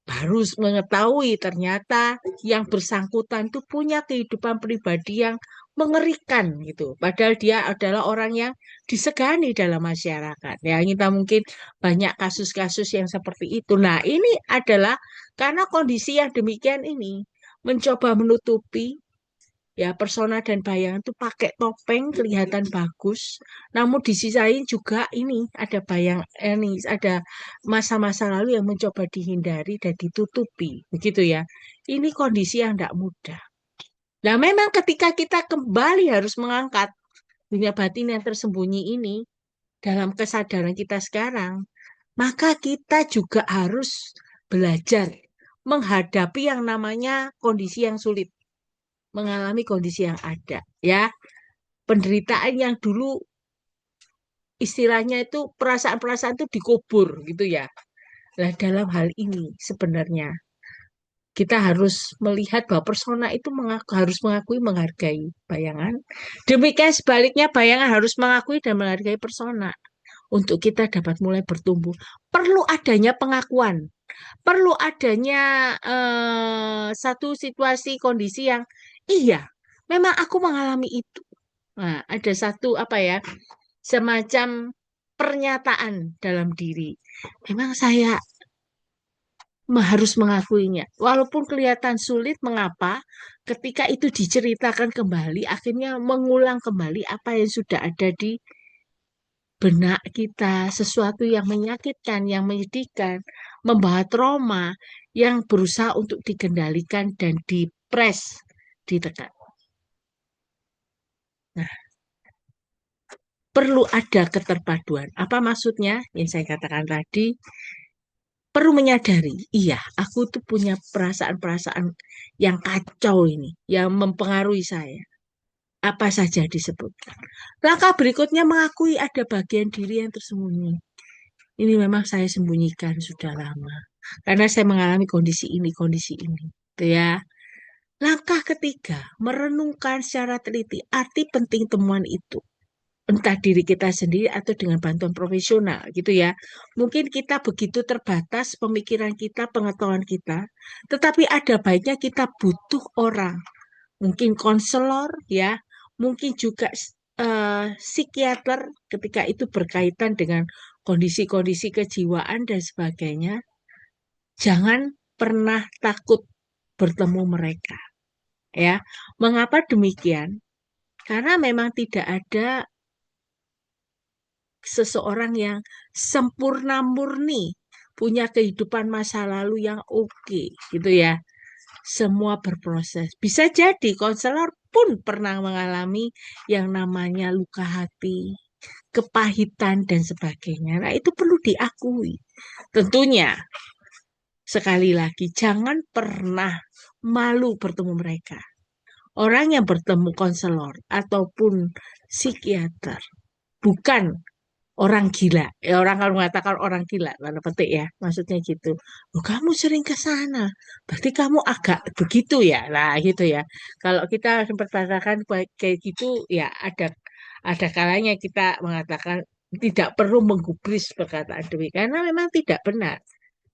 Baru mengetahui ternyata yang bersangkutan itu punya kehidupan pribadi yang mengerikan gitu. Padahal dia adalah orang yang disegani dalam masyarakat. Ya, kita mungkin banyak kasus-kasus yang seperti itu. Nah, ini adalah karena kondisi yang demikian ini mencoba menutupi ya persona dan bayangan itu pakai topeng kelihatan bagus, namun di sisi lain juga ini ada ini ada masa-masa lalu yang mencoba dihindari dan ditutupi, begitu ya. Ini kondisi yang tidak mudah. Nah, memang ketika kita kembali harus mengangkat dunia batin yang tersembunyi ini dalam kesadaran kita sekarang, maka kita juga harus belajar menghadapi yang namanya kondisi yang sulit, mengalami kondisi yang ada, ya penderitaan yang dulu istilahnya itu perasaan-perasaan itu dikubur gitu ya. Nah, dalam hal ini sebenarnya kita harus melihat bahwa persona itu harus mengakui menghargai bayangan. Demikian sebaliknya bayangan harus mengakui dan menghargai persona untuk kita dapat mulai bertumbuh. Perlu adanya pengakuan, perlu adanya satu situasi kondisi yang iya, memang aku mengalami itu. Nah, ada satu apa ya, semacam pernyataan dalam diri. Memang saya harus mengakuinya. Walaupun kelihatan sulit, mengapa? Ketika itu diceritakan kembali, akhirnya mengulang kembali apa yang sudah ada di benak kita, sesuatu yang menyakitkan, yang menyedihkan, membawa trauma yang berusaha untuk dikendalikan dan dipres, ditekan. Nah, perlu ada keterpaduan. Apa maksudnya? Yang saya katakan tadi, perlu menyadari, iya, aku tuh punya perasaan-perasaan yang kacau ini, yang mempengaruhi saya. Apa saja disebutkan. Langkah berikutnya mengakui ada bagian diri yang tersembunyi. Ini memang saya sembunyikan sudah lama. Karena saya mengalami kondisi ini. Gitu ya. Langkah ketiga, merenungkan secara teliti arti penting temuan itu entah diri kita sendiri atau dengan bantuan profesional gitu ya. Mungkin kita begitu terbatas pemikiran kita, pengetahuan kita, tetapi ada baiknya kita butuh orang, mungkin konselor ya, mungkin juga psikiater ketika itu berkaitan dengan kondisi-kondisi kejiwaan dan sebagainya. Jangan pernah takut bertemu mereka, ya. Mengapa demikian? Karena memang tidak ada seseorang yang sempurna murni, punya kehidupan masa lalu yang oke, gitu ya. Semua berproses. Bisa jadi konselor pun pernah mengalami yang namanya luka hati, kepahitan, dan sebagainya. Nah, itu perlu diakui. Tentunya, sekali lagi, jangan pernah malu bertemu mereka. Orang yang bertemu konselor ataupun psikiater bukan orang gila. Ya, orang kalau mengatakan orang gila, tanda petik ya, maksudnya gitu. Oh, kamu sering ke sana, berarti kamu agak begitu ya. Nah, gitu ya. Kalau kita sempat katakan kayak gitu, ya ada kalanya kita mengatakan tidak perlu menggubris perkataan demi karena memang tidak benar.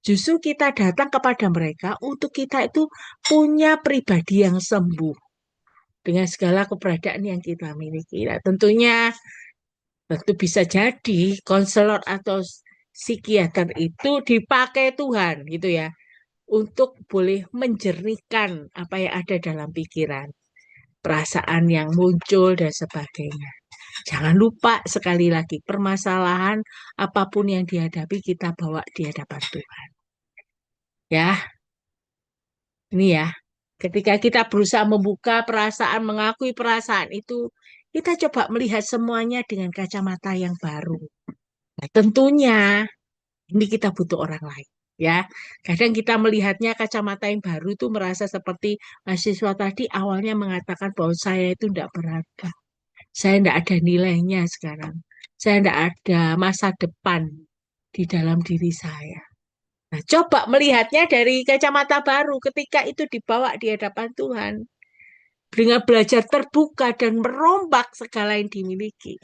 Justru kita datang kepada mereka untuk kita itu punya pribadi yang sembuh dengan segala keberadaan yang kita miliki. Nah, tentu bisa jadi konselor atau psikiater itu dipakai Tuhan gitu ya untuk boleh menjernihkan apa yang ada dalam pikiran, perasaan yang muncul dan sebagainya. Jangan lupa sekali lagi permasalahan apapun yang dihadapi kita bawa di hadapan Tuhan. Ya, ini ya. Ketika kita berusaha membuka perasaan, mengakui perasaan itu, kita coba melihat semuanya dengan kacamata yang baru. Nah, tentunya ini kita butuh orang lain. Ya, kadang kita melihatnya kacamata yang baru itu merasa seperti mahasiswa tadi awalnya mengatakan bahwa saya itu tidak berharga. Saya tidak ada nilainya sekarang. Saya tidak ada masa depan di dalam diri saya. Nah, coba melihatnya dari kacamata baru ketika itu dibawa di hadapan Tuhan. Dengan belajar terbuka dan merombak segala yang dimiliki.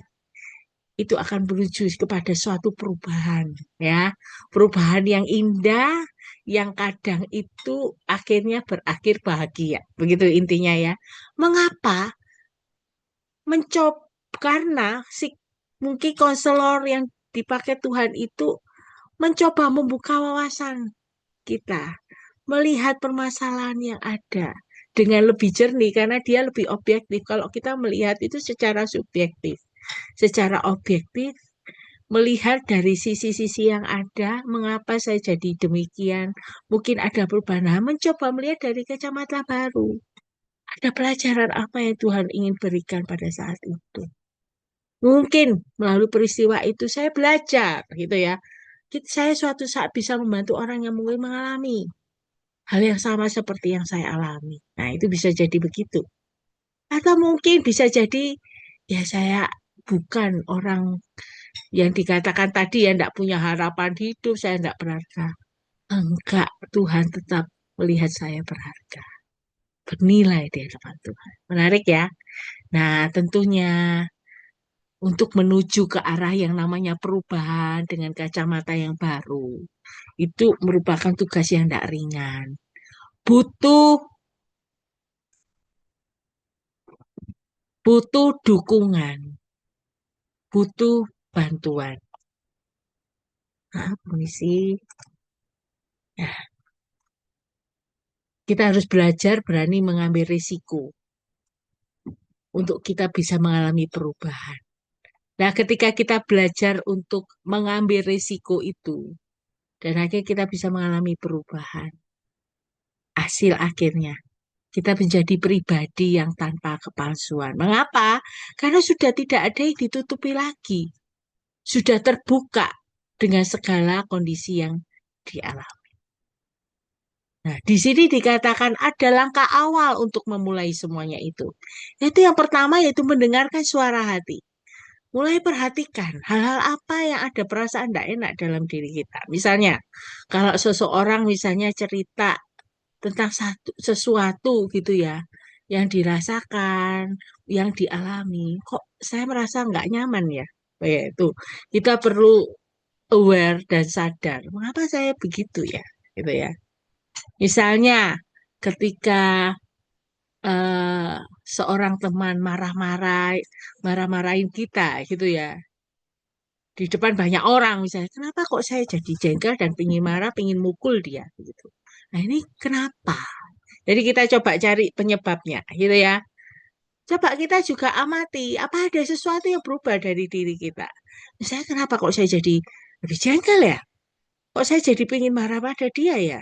Itu akan menuju kepada suatu perubahan ya, perubahan yang indah yang kadang itu akhirnya berakhir bahagia begitu intinya ya. Mengapa mencoba karena si mungkin konselor yang dipakai Tuhan itu mencoba membuka wawasan kita melihat permasalahan yang ada dengan lebih jernih karena dia lebih objektif. Kalau kita melihat itu secara subjektif, secara objektif melihat dari sisi-sisi yang ada, mengapa saya jadi demikian, mungkin ada perubahan. Nah, mencoba melihat dari kacamata baru. Ada pelajaran apa yang Tuhan ingin berikan pada saat itu. Mungkin melalui peristiwa itu saya belajar gitu ya. Saya suatu saat bisa membantu orang yang mungkin mengalami hal yang sama seperti yang saya alami. Nah, itu bisa jadi begitu. Atau mungkin bisa jadi ya saya bukan orang yang dikatakan tadi ya tidak punya harapan hidup, saya tidak berharga. Enggak, Tuhan tetap melihat saya berharga, bernilai di hadapan Tuhan. Menarik ya. Nah, tentunya untuk menuju ke arah yang namanya perubahan dengan kacamata yang baru, itu merupakan tugas yang tidak ringan. Butuh butuh dukungan, butuh bantuan. Nah, permisi. Nah, kita harus belajar berani mengambil risiko untuk kita bisa mengalami perubahan. Nah, ketika kita belajar untuk mengambil risiko itu, dan akhirnya kita bisa mengalami perubahan, hasil akhirnya kita menjadi pribadi yang tanpa kepalsuan. Mengapa? Karena sudah tidak ada yang ditutupi lagi. Sudah terbuka dengan segala kondisi yang dialami. Nah, di sini dikatakan ada langkah awal untuk memulai semuanya itu. Yaitu yang pertama yaitu mendengarkan suara hati. Mulai perhatikan hal-hal apa yang ada perasaan tidak enak dalam diri kita. Misalnya, kalau seseorang misalnya cerita tentang sesuatu gitu ya, yang dirasakan, yang dialami, kok saya merasa nggak nyaman ya. Kayak itu, kita perlu aware dan sadar. Mengapa saya begitu ya? Gitu ya. Misalnya, ketika eh, seorang teman marah-marahin kita gitu ya. di depan banyak orang misalnya, kenapa kok saya jadi jengkel dan pingin marah, pingin mukul dia gitu. Nah ini kenapa? Jadi kita coba cari penyebabnya gitu ya. Coba kita juga amati, apa ada sesuatu yang berubah dari diri kita. Misalnya kenapa kok saya jadi lebih jengkel ya? Kok saya jadi pingin marah pada dia ya?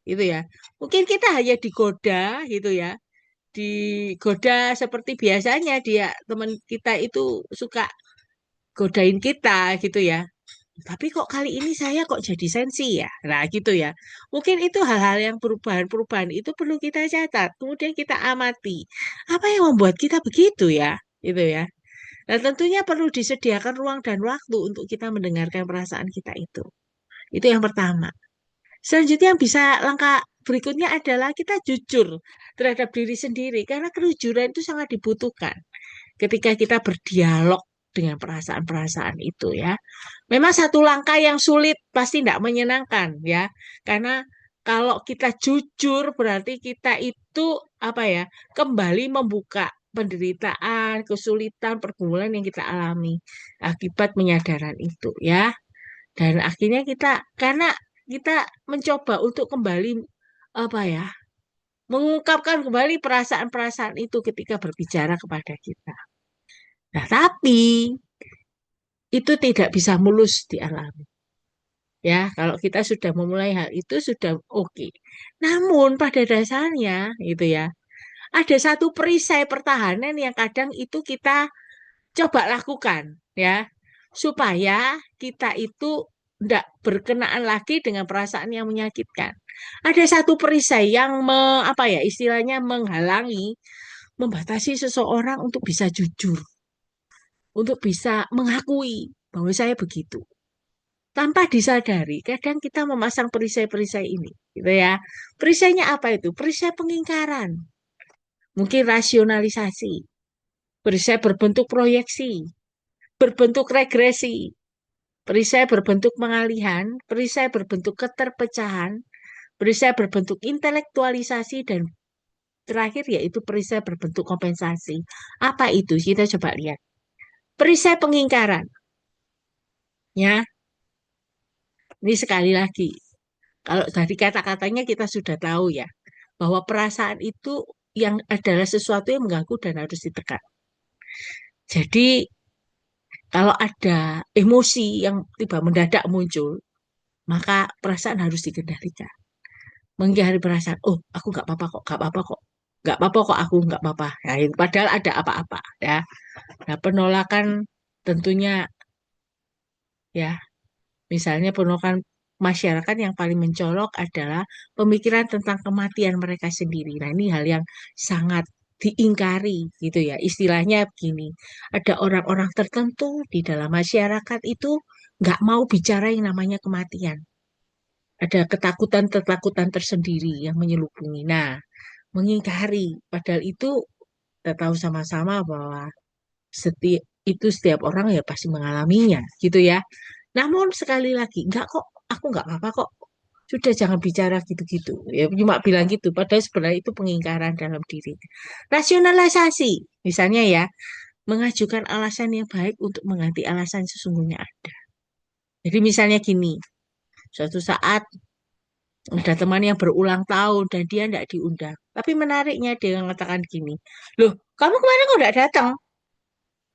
Gitu ya. Mungkin kita hanya digoda gitu ya. Digoda seperti biasanya dia teman kita itu suka godain kita gitu ya. Tapi kok kali ini saya kok jadi sensi ya? Nah gitu ya. Mungkin itu hal-hal yang perubahan-perubahan itu perlu kita catat. Kemudian kita amati. Apa yang membuat kita begitu ya? Gitu ya. Dan tentunya perlu disediakan ruang dan waktu untuk kita mendengarkan perasaan kita itu. Itu yang pertama. Selanjutnya yang bisa langkah berikutnya adalah kita jujur terhadap diri sendiri. Karena kejujuran itu sangat dibutuhkan ketika kita berdialog dengan perasaan-perasaan itu ya. Memang satu langkah yang sulit pasti tidak menyenangkan ya. Karena kalau kita jujur berarti kita itu apa ya, kembali membuka penderitaan, kesulitan, pergumulan yang kita alami akibat penyadaran itu ya. Dan akhirnya kita karena kita mencoba untuk kembali apa ya, mengungkapkan kembali perasaan-perasaan itu ketika berbicara kepada kita. Nah, tapi itu tidak bisa mulus dialami. Ya, kalau kita sudah memulai hal itu sudah oke. Namun pada dasarnya gitu ya, ada satu perisai pertahanan yang kadang itu kita coba lakukan ya, supaya kita itu tidak berkenaan lagi dengan perasaan yang menyakitkan. Ada satu perisai yang apa ya istilahnya menghalangi, membatasi seseorang untuk bisa jujur, untuk bisa mengakui bahwa saya begitu. Tanpa disadari, kadang kita memasang perisai-perisai ini, gitu ya. Perisainya apa itu? Perisai pengingkaran, mungkin rasionalisasi, perisai berbentuk proyeksi, berbentuk regresi, perisai berbentuk pengalihan, perisai berbentuk keterpecahan, perisai berbentuk intelektualisasi, dan terakhir yaitu perisai berbentuk kompensasi. Apa itu? Kita coba lihat. Perisai pengingkaran, ya. Ini sekali lagi, kalau dari kata-katanya kita sudah tahu ya, bahwa perasaan itu yang adalah sesuatu yang mengganggu dan harus ditekan. Jadi kalau ada emosi yang tiba mendadak muncul, maka perasaan harus dikendalikan. Menghindari perasaan, oh aku nggak apa-apa kok, nggak apa-apa kok, nggak apa-apa kok aku nggak apa-apa. Nah, padahal ada apa-apa ya. Nah, penolakan tentunya ya, misalnya penolakan masyarakat yang paling mencolok adalah pemikiran tentang kematian mereka sendiri. Nah, ini hal yang sangat diingkari gitu ya. Istilahnya begini, ada orang-orang tertentu di dalam masyarakat itu nggak mau bicara yang namanya kematian. Ada ketakutan-ketakutan tersendiri yang menyelubungi. Nah, mengingkari. Padahal itu kita tahu sama-sama bahwa setiap orang ya pasti mengalaminya gitu ya. Namun sekali lagi, enggak kok, aku enggak apa-apa kok. Sudah jangan bicara gitu-gitu. Ya cuma bilang gitu, padahal sebenarnya itu pengingkaran dalam diri. Rasionalisasi, misalnya ya, mengajukan alasan yang baik untuk mengganti alasan sesungguhnya ada. Jadi misalnya gini, suatu saat ada teman yang berulang tahun dan dia tidak diundang. Tapi menariknya dia mengatakan gini, loh kamu kemarin kok tidak datang?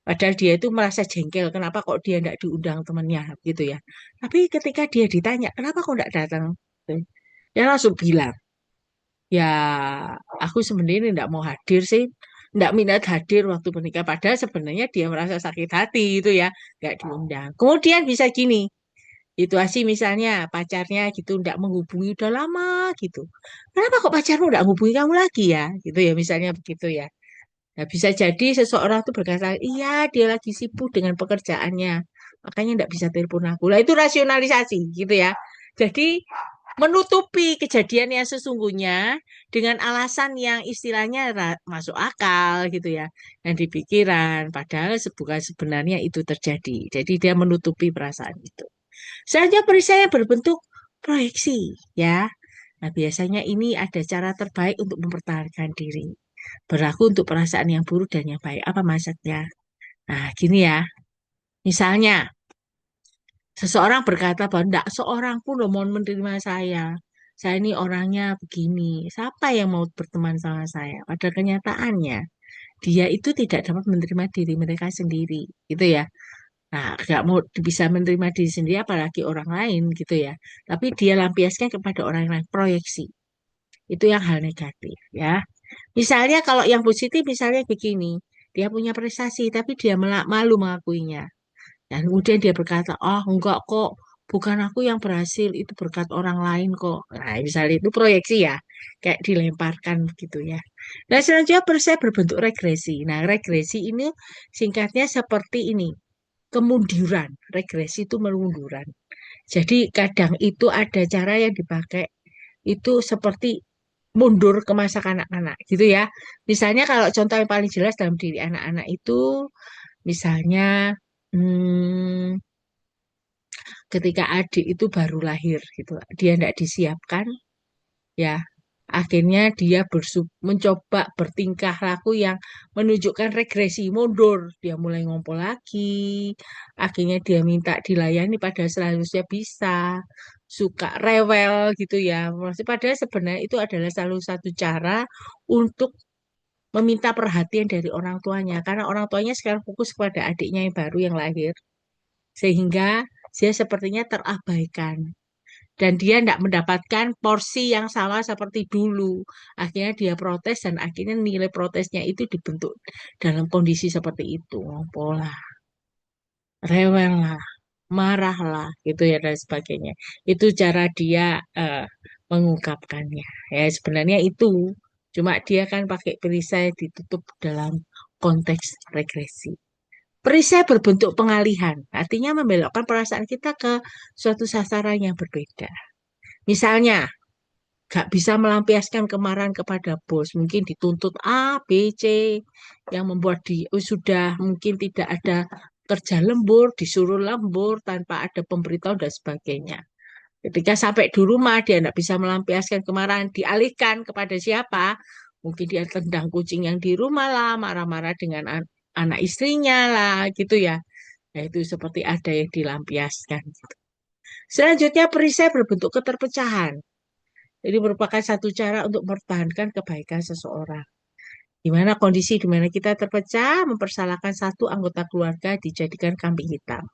Padahal dia itu merasa jengkel, kenapa kok dia tidak diundang temannya gitu ya. Tapi ketika dia ditanya, kenapa kok tidak datang? Dia langsung bilang, ya aku sebenarnya tidak mau hadir sih, tidak minat hadir waktu menikah. Padahal sebenarnya dia merasa sakit hati itu ya, nggak diundang. Kemudian bisa gini, situasi misalnya pacarnya gitu tidak menghubungi udah lama gitu. Kenapa kok pacarmu tidak menghubungi kamu lagi ya? Gitu ya misalnya begitu ya. Nah, bisa jadi seseorang itu berkata, iya dia lagi sibuk dengan pekerjaannya, makanya tidak bisa telepon aku. Lah itu rasionalisasi gitu ya. Jadi menutupi kejadian yang sesungguhnya dengan alasan yang istilahnya masuk akal gitu ya, yang di pikiran, padahal bukan sebenarnya itu terjadi. Jadi dia menutupi perasaan itu. Selanjutnya perisai yang berbentuk proyeksi ya. Nah, biasanya ini ada cara terbaik untuk mempertahankan diri. Berlaku untuk perasaan yang buruk dan yang baik. Apa maksudnya? Nah, gini ya. Misalnya, Seseorang berkata bahwa tidak seorang pun loh mau menerima saya. Saya ini orangnya begini. Siapa yang mau berteman sama saya? Pada kenyataannya, dia itu tidak dapat menerima diri mereka sendiri, gitu ya. Nah, nggak mau bisa menerima diri sendiri, apalagi orang lain, gitu ya. Tapi dia lampiaskan kepada orang lain, proyeksi. Itu yang hal negatif, ya. Misalnya kalau yang positif, misalnya begini, dia punya prestasi, tapi dia malu mengakuinya. Dan kemudian dia berkata, oh enggak kok, bukan aku yang berhasil, itu berkat orang lain kok. Nah, misalnya itu proyeksi ya, kayak dilemparkan gitu ya. Nah, selanjutnya saya berbentuk regresi. Nah, regresi ini singkatnya seperti ini, kemunduran. Regresi itu kemunduran. Jadi kadang itu ada cara yang dipakai itu seperti mundur ke masa kanak-kanak gitu ya. Misalnya kalau contoh yang paling jelas dalam diri anak-anak itu, misalnya hmm, ketika adik itu baru lahir gitu, dia tidak disiapkan, ya akhirnya dia mencoba bertingkah laku yang menunjukkan regresi mundur. Dia mulai ngompol lagi, akhirnya dia minta dilayani padahal seharusnya bisa, suka rewel gitu ya. Maksudnya padahal sebenarnya itu adalah salah satu cara untuk meminta perhatian dari orang tuanya karena orang tuanya sekarang fokus kepada adiknya yang baru yang lahir, sehingga dia sepertinya terabaikan dan dia tidak mendapatkan porsi yang sama seperti dulu. Akhirnya dia protes dan akhirnya nilai protesnya itu dibentuk dalam kondisi seperti itu. Pola, rewel lah, marah lah, gitu ya dan sebagainya. Itu cara dia eh, mengungkapkannya. Ya sebenarnya itu. Cuma dia kan pakai perisai ditutup dalam konteks regresi. Perisai berbentuk pengalihan, artinya membelokkan perasaan kita ke suatu sasaran yang berbeda. Misalnya, gak bisa melampiaskan kemarahan kepada bos, mungkin dituntut A, B, C, yang membuat dia sudah mungkin tidak ada kerja lembur, disuruh lembur tanpa ada pemberitahuan dan sebagainya. Ketika sampai di rumah, dia tidak bisa melampiaskan kemarahan, dialihkan kepada siapa? Mungkin dia tendang kucing yang di rumah lah, marah-marah dengan anak istrinya lah, gitu ya. Nah, itu seperti ada yang dilampiaskan. Selanjutnya, perisai berbentuk keterpecahan. Jadi merupakan satu cara untuk mempertahankan kebaikan seseorang. Di mana kondisi di mana kita terpecah, mempersalahkan satu anggota keluarga dijadikan kambing hitam.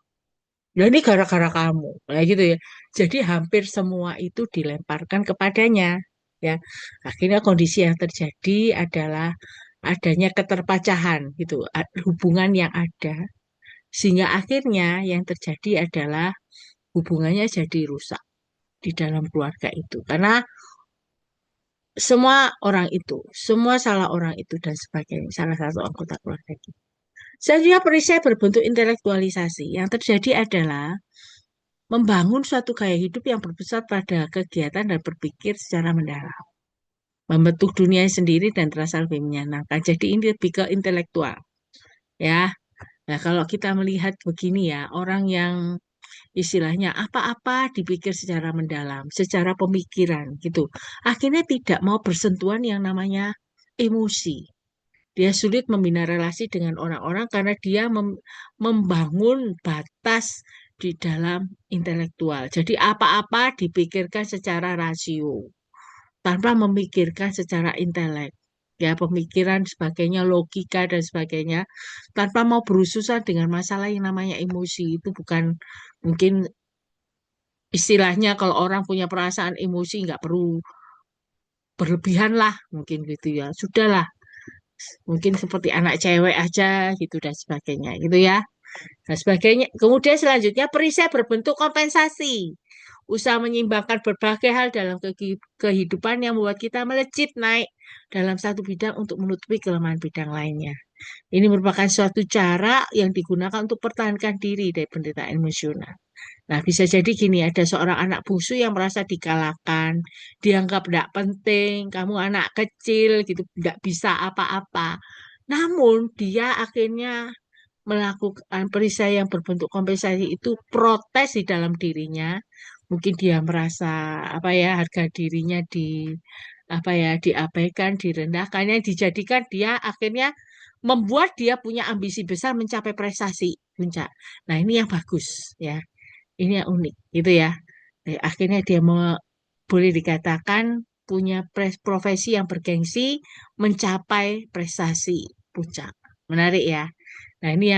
Nah ini gara-gara kamu, kayak gitu ya. Jadi hampir semua itu dilemparkan kepadanya. Ya, akhirnya kondisi yang terjadi adalah adanya keterpacahan gitu, hubungan yang ada. Sehingga akhirnya yang terjadi adalah hubungannya jadi rusak di dalam keluarga itu. Karena semua orang itu, semua salah orang itu dan sebagainya, salah satu anggota keluarga kita. Selanjutnya perisai berbentuk intelektualisasi. Yang terjadi adalah membangun suatu gaya hidup yang berpusat pada kegiatan dan berpikir secara mendalam. Membentuk dunia sendiri dan terasa lebih menyenangkan. Jadi ini lebih ke intelektual. Ya, nah kalau kita melihat begini ya, orang yang istilahnya apa-apa dipikir secara mendalam, secara pemikiran gitu. Akhirnya tidak mau bersentuhan yang namanya emosi. Dia sulit membina relasi dengan orang-orang karena dia membangun batas di dalam intelektual. Jadi apa-apa dipikirkan secara rasio, tanpa memikirkan secara intelek. Ya, pemikiran sebagainya, logika dan sebagainya, tanpa mau berurusan dengan masalah yang namanya emosi. Itu bukan mungkin istilahnya kalau orang punya perasaan emosi nggak perlu berlebihan lah, mungkin gitu ya. Sudahlah, mungkin seperti anak cewek aja gitu dan sebagainya gitu ya. Dan sebagainya. Kemudian selanjutnya perisai berbentuk kompensasi. Usaha menyeimbangkan berbagai hal dalam kehidupan yang membuat kita melejit naik dalam satu bidang untuk menutupi kelemahan bidang lainnya. Ini merupakan suatu cara yang digunakan untuk pertahankan diri dari penderitaan emosional. Nah, bisa jadi gini, ada seorang anak bungsu yang merasa dikalahkan, dianggap tidak penting, kamu anak kecil gitu, tidak bisa apa-apa. Namun, dia akhirnya melakukan perisai yang berbentuk kompensasi itu protes di dalam dirinya. Mungkin dia merasa apa ya harga dirinya apa ya diabaikan, direndahkan, yang dijadikan dia akhirnya membuat dia punya ambisi besar mencapai prestasi puncak. Nah, ini yang bagus ya. Ini yang unik, gitu ya. Akhirnya dia boleh dikatakan punya profesi yang bergengsi mencapai prestasi puncak. Menarik ya. Nah, ini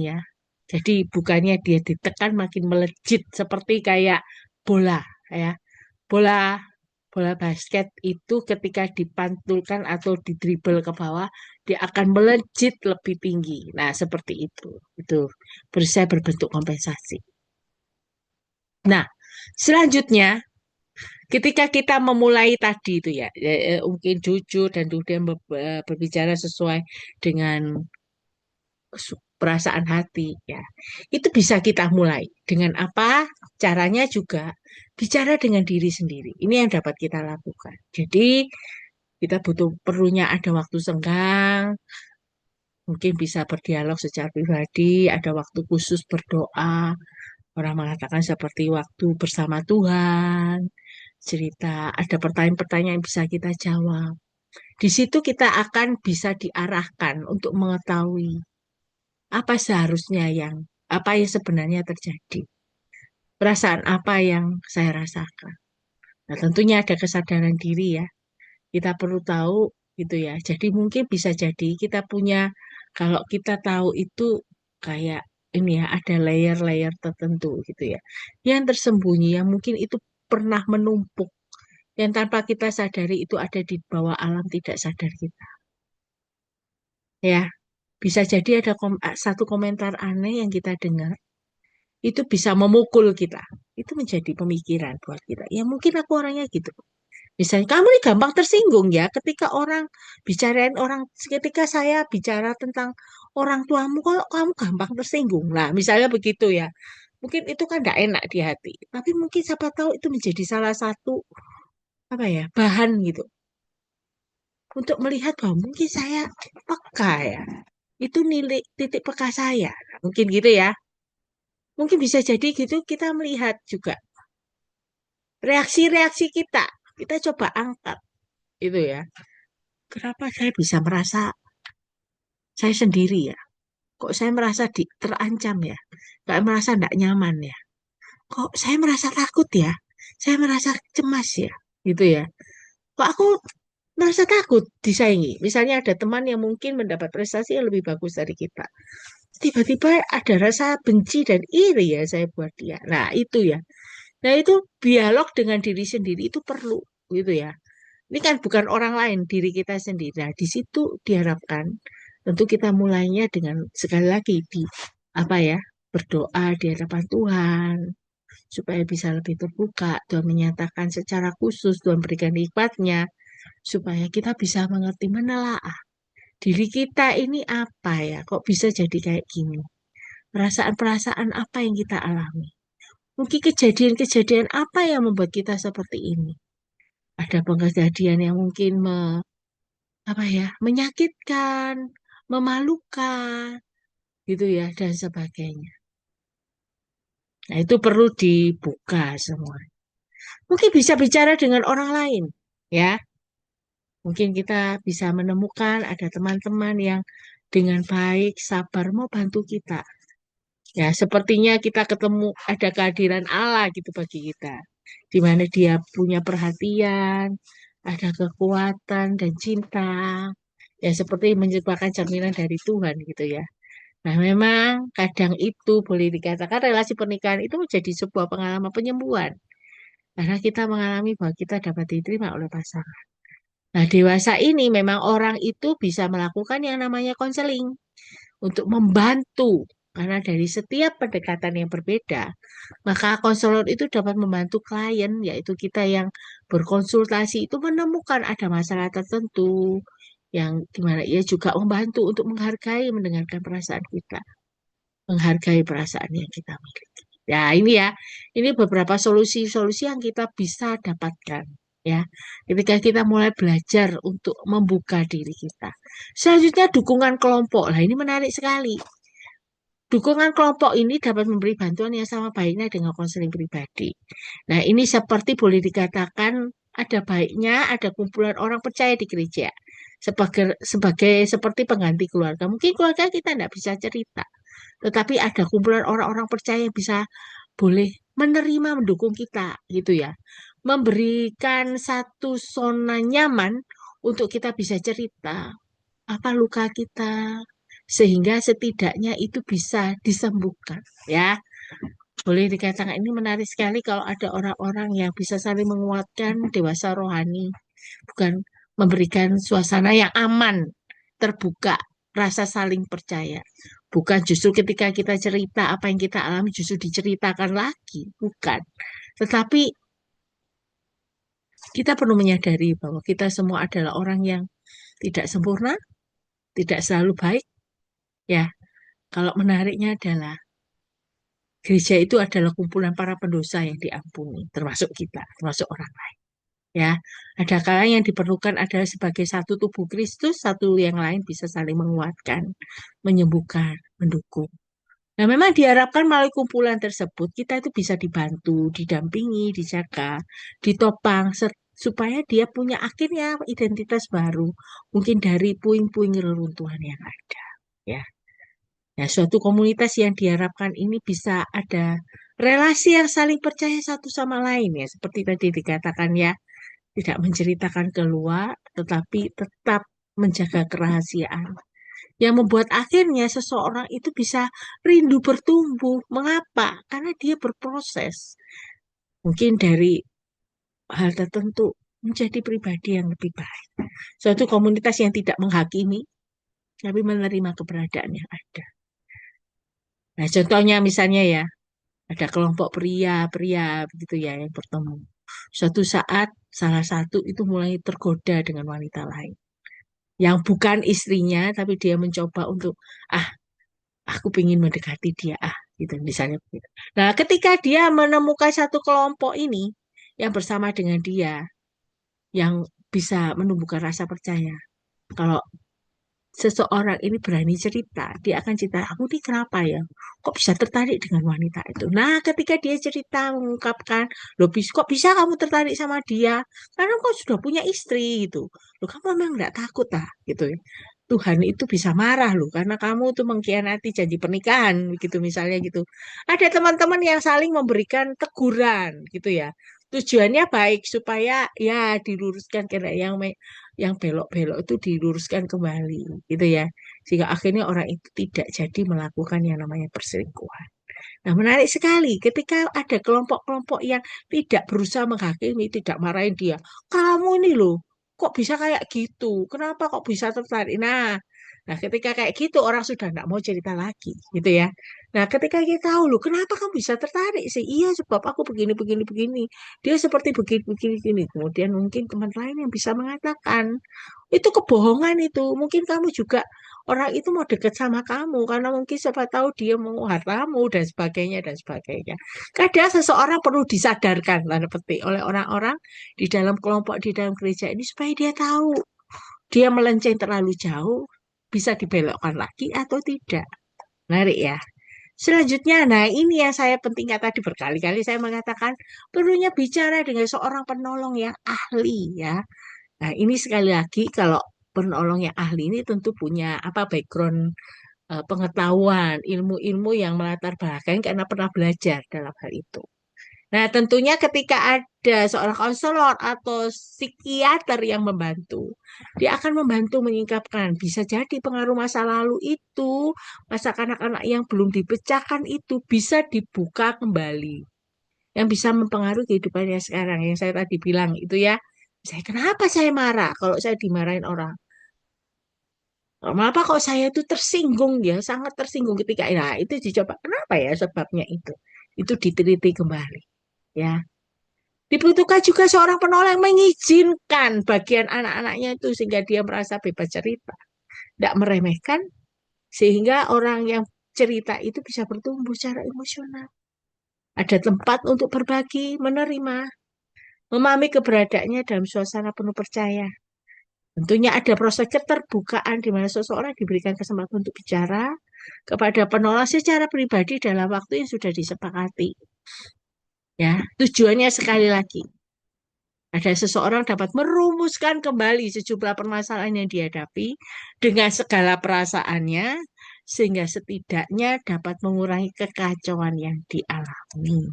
ya. Jadi bukannya dia ditekan makin melejit seperti kayak bola ya. Bola bola basket itu ketika dipantulkan atau didribel ke bawah, dia akan melejit lebih tinggi. Nah, seperti itu. Itu berusaha berbentuk kompensasi. Nah, selanjutnya ketika kita memulai tadi itu ya, mungkin jujur dan kemudian berbicara sesuai dengan perasaan hati ya. Itu bisa kita mulai dengan apa? Caranya juga bicara dengan diri sendiri. Ini yang dapat kita lakukan. Jadi kita perlunya ada waktu senggang, mungkin bisa berdialog secara pribadi, ada waktu khusus berdoa. Orang mengatakan seperti waktu bersama Tuhan, cerita, ada pertanyaan-pertanyaan yang bisa kita jawab. Di situ kita akan bisa diarahkan untuk mengetahui apa seharusnya apa yang sebenarnya terjadi. Perasaan apa yang saya rasakan. Nah, tentunya ada kesadaran diri ya. Kita perlu tahu gitu ya. Jadi mungkin bisa jadi kita punya, kalau kita tahu itu kayak ini ya, ada layer-layer tertentu gitu ya. Yang tersembunyi, yang mungkin itu pernah menumpuk, yang tanpa kita sadari itu ada di bawah alam tidak sadar kita. Ya, bisa jadi ada satu komentar aneh yang kita dengar, itu bisa memukul kita. Itu menjadi pemikiran buat kita. Ya mungkin aku orangnya gitu. Misalnya, kamu ini gampang tersinggung ya ketika ketika saya bicara tentang orang tuamu, kalau kamu gampang tersinggung. Nah, misalnya begitu ya. Mungkin itu kan tidak enak di hati. Tapi mungkin siapa tahu itu menjadi salah satu, apa ya, bahan gitu. Untuk melihat bahwa mungkin saya peka ya. Itu nilai titik peka saya. Nah, mungkin gitu ya. Mungkin bisa jadi gitu kita melihat juga reaksi-reaksi kita. Kita coba angkat itu ya. Kenapa saya bisa merasa saya sendiri ya? Kok saya merasa terancam ya? Kok merasa tidak nyaman ya? Kok saya merasa takut ya? Saya merasa cemas ya? Gitu ya. Kok aku merasa takut disaingi? Misalnya ada teman yang mungkin mendapat prestasi yang lebih bagus dari kita. Tiba-tiba ada rasa benci dan iri ya saya buat dia. Nah, itu ya. Nah, itu dialog dengan diri sendiri itu perlu gitu ya. Ini kan bukan orang lain, diri kita sendiri. Nah, di situ diharapkan tentu kita mulainya dengan sekali lagi apa ya, berdoa di hadapan Tuhan supaya bisa lebih terbuka. Tuhan menyatakan secara khusus, Tuhan berikan hikmatnya supaya kita bisa mengerti menelaah diri kita ini apa ya, kok bisa jadi kayak gini. Perasaan-perasaan apa yang kita alami. Mungkin kejadian-kejadian apa yang membuat kita seperti ini. Ada kejadian yang mungkin apa ya, menyakitkan, memalukan, gitu ya, dan sebagainya. Nah, itu perlu dibuka semua. Mungkin bisa bicara dengan orang lain, ya. Mungkin kita bisa menemukan ada teman-teman yang dengan baik, sabar mau bantu kita. Ya, sepertinya kita ketemu ada kehadiran Allah gitu bagi kita. Di mana dia punya perhatian, ada kekuatan dan cinta. Ya, seperti menyebabkan jaminan dari Tuhan gitu ya. Nah, memang kadang itu boleh dikatakan relasi pernikahan itu menjadi sebuah pengalaman penyembuhan. Karena kita mengalami bahwa kita dapat diterima oleh pasangan. Nah, dewasa ini memang orang itu bisa melakukan yang namanya konseling untuk membantu. Karena dari setiap pendekatan yang berbeda, maka konselor itu dapat membantu klien, yaitu kita yang berkonsultasi itu menemukan ada masalah tertentu yang dimana ia juga membantu untuk menghargai, mendengarkan perasaan kita, menghargai perasaan yang kita miliki. Ya, ini beberapa solusi-solusi yang kita bisa dapatkan. Ya, ketika kita mulai belajar untuk membuka diri kita. Selanjutnya dukungan kelompok. Nah, ini menarik sekali. Dukungan kelompok ini dapat memberi bantuan yang sama baiknya dengan konseling pribadi. Nah, ini seperti boleh dikatakan ada baiknya ada kumpulan orang percaya di gereja sebagai seperti pengganti keluarga. Mungkin keluarga kita tidak bisa cerita, tetapi ada kumpulan orang-orang percaya yang bisa boleh menerima, mendukung kita, gitu ya. Memberikan satu zona nyaman untuk kita bisa cerita apa luka kita, sehingga setidaknya itu bisa disembuhkan, ya. Boleh dikatakan ini menarik sekali kalau ada orang-orang yang bisa saling menguatkan dewasa rohani, bukan memberikan suasana yang aman, terbuka, rasa saling percaya. Bukan justru ketika kita cerita apa yang kita alami justru diceritakan lagi, bukan. Tetapi kita perlu menyadari bahwa kita semua adalah orang yang tidak sempurna, tidak selalu baik, ya. Kalau menariknya adalah gereja itu adalah kumpulan para pendosa yang diampuni, termasuk kita, termasuk orang lain. Ya, ada kalanya yang diperlukan adalah sebagai satu tubuh Kristus, satu yang lain bisa saling menguatkan, menyembuhkan, mendukung. Nah, memang diharapkan melalui kumpulan tersebut kita itu bisa dibantu, didampingi, dijaga, ditopang, supaya dia punya akhirnya identitas baru, mungkin dari puing-puing reruntuhan yang ada. Ya. Nah, suatu komunitas yang diharapkan ini bisa ada relasi yang saling percaya satu sama lain ya, seperti tadi dikatakan ya, tidak menceritakan keluar, tetapi tetap menjaga kerahasiaan. Yang membuat akhirnya seseorang itu bisa rindu bertumbuh. Mengapa? Karena dia berproses. Mungkin dari hal tertentu menjadi pribadi yang lebih baik. Suatu komunitas yang tidak menghakimi, tapi menerima keberadaan yang ada. Nah, contohnya misalnya ya, ada kelompok pria-pria begitu ya yang bertemu. Suatu saat salah satu itu mulai tergoda dengan wanita lain yang bukan istrinya, tapi dia mencoba untuk ah aku ingin mendekati dia gitu misalnya begitu. Nah, ketika dia menemukan satu kelompok ini yang bersama dengan dia yang bisa menumbuhkan rasa percaya. Kalau seseorang ini berani cerita, dia akan cerita, aku ini kenapa ya? Kok bisa tertarik dengan wanita itu? Nah, ketika dia cerita mengungkapkan, loh kok bisa kamu tertarik sama dia? Karena kau sudah punya istri gitu. Loh kamu memang nggak takut gitu ya. Tuhan itu bisa marah loh karena kamu tuh mengkhianati janji pernikahan gitu misalnya gitu. Ada teman-teman yang saling memberikan teguran gitu ya. Tujuannya baik supaya ya diluruskan karena yang belok-belok itu diluruskan kembali gitu ya. Sehingga akhirnya orang itu tidak jadi melakukan yang namanya perselingkuhan. Nah, menarik sekali ketika ada kelompok-kelompok yang tidak berusaha menghakimi, tidak marahin dia. Kamu ini loh, kok bisa kayak gitu? Kenapa kok bisa tertarik? Nah, ketika kayak gitu orang sudah tidak mau cerita lagi, gitu ya. Nah, ketika kita tahu loh, kenapa kamu bisa tertarik sih? Iya, sebab aku begini, begini, begini. Dia seperti begini, begini, begini. Kemudian mungkin teman lain yang bisa mengatakan, itu kebohongan itu. Mungkin kamu juga orang itu mau deket sama kamu karena mungkin siapa tahu dia mau hartamu dan sebagainya dan sebagainya. Kadang seseorang perlu disadarkan tanda petik oleh orang-orang di dalam kelompok di dalam gereja ini supaya dia tahu dia melenceng terlalu jauh bisa dibelokkan lagi atau tidak. Menarik ya. Selanjutnya, nah ini yang saya pentingkan tadi berkali-kali saya mengatakan perlunya bicara dengan seorang penolong yang ahli ya. Nah, ini sekali lagi kalau penolong yang ahli ini tentu punya apa background pengetahuan, ilmu-ilmu yang melatar belakang karena pernah belajar dalam hal itu. Nah, tentunya ketika ada seorang konselor atau psikiater yang membantu, dia akan membantu menyingkapkan. Bisa jadi pengaruh masa lalu itu, masa kanak-kanak yang belum dipecahkan itu bisa dibuka kembali. Yang bisa mempengaruhi kehidupannya sekarang. Yang saya tadi bilang itu ya, kenapa saya marah kalau saya dimarahin orang? Kenapa kok saya itu tersinggung ya, sangat tersinggung ketika nah itu dicoba. Kenapa ya sebabnya itu? Itu diteliti kembali ya. Dibutuhkan juga seorang penolong mengizinkan bagian anak-anaknya itu sehingga dia merasa bebas cerita, tidak meremehkan, sehingga orang yang cerita itu bisa bertumbuh secara emosional. Ada tempat untuk berbagi, menerima, memahami keberadaannya dalam suasana penuh percaya. Tentunya ada proses keterbukaan di mana seseorang diberikan kesempatan untuk bicara kepada penolong secara pribadi dalam waktu yang sudah disepakati. Ya, tujuannya sekali lagi ada seseorang dapat merumuskan kembali sejumlah permasalahan yang dihadapi dengan segala perasaannya sehingga setidaknya dapat mengurangi kekacauan yang dialami.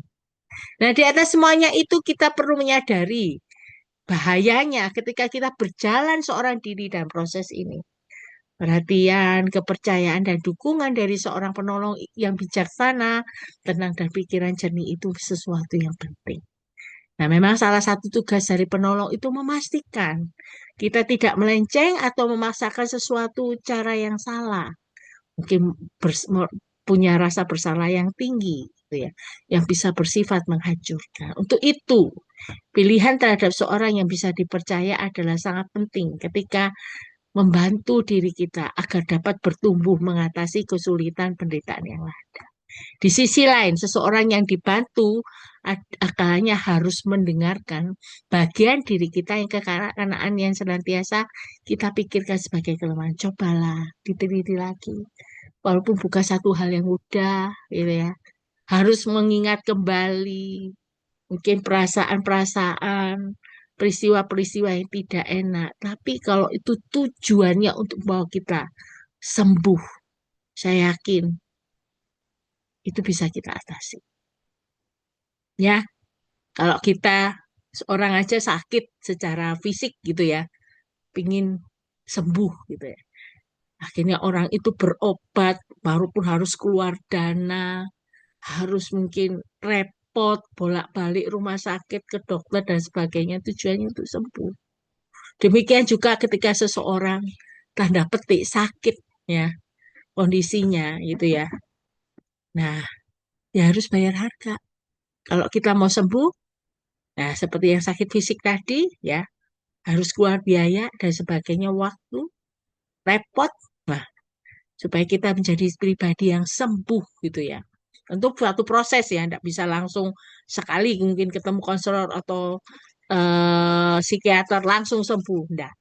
Nah, di atas semuanya itu kita perlu menyadari bahayanya ketika kita berjalan seorang diri dalam proses ini. Perhatian, kepercayaan, dan dukungan dari seorang penolong yang bijaksana, tenang, dan pikiran jernih itu sesuatu yang penting. Nah, memang salah satu tugas dari penolong itu memastikan kita tidak melenceng atau memaksakan sesuatu cara yang salah. Mungkin punya rasa bersalah yang tinggi, gitu ya, yang bisa bersifat menghancurkan. Untuk itu, pilihan terhadap seorang yang bisa dipercaya adalah sangat penting ketika membantu diri kita agar dapat bertumbuh mengatasi kesulitan penderitaan yang lain. Di sisi lain, seseorang yang dibantu akalnya harus mendengarkan bagian diri kita yang kekanak-kanakan yang senantiasa kita pikirkan sebagai kelemahan. Cobalah diteliti lagi. Walaupun bukan satu hal yang mudah, gitu ya. Harus mengingat kembali mungkin perasaan-perasaan, peristiwa-peristiwa yang tidak enak. Tapi kalau itu tujuannya untuk membawa kita sembuh, saya yakin itu bisa kita atasi. Ya, kalau kita seorang aja sakit secara fisik gitu ya, pingin sembuh gitu ya. Akhirnya orang itu berobat, walaupun harus keluar dana, harus mungkin repot, bolak-balik rumah sakit ke dokter dan sebagainya, tujuannya untuk sembuh. Demikian juga ketika seseorang tanda petik sakit ya kondisinya gitu ya. Nah, ya harus bayar harga. Kalau kita mau sembuh, nah seperti yang sakit fisik tadi ya, harus keluar biaya dan sebagainya, waktu, repot. Nah, supaya kita menjadi pribadi yang sembuh gitu ya. Tentu suatu proses ya, tidak bisa langsung sekali mungkin ketemu konselor atau psikiater langsung sembuh. Enggak,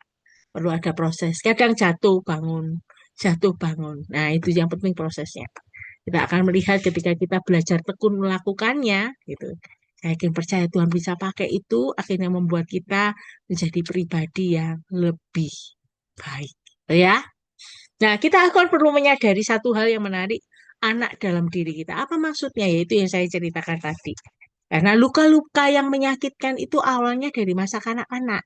perlu ada proses. Kadang jatuh bangun, jatuh bangun. Nah, itu yang penting prosesnya. Kita akan melihat ketika kita belajar tekun melakukannya, gitu. Saya yakin percaya Tuhan bisa pakai itu, akhirnya membuat kita menjadi pribadi yang lebih baik. Ya. Nah, kita akan perlu menyadari satu hal yang menarik, anak dalam diri kita. Apa maksudnya? Yaitu yang saya ceritakan tadi. Karena luka-luka yang menyakitkan itu awalnya dari masa kanak-kanak.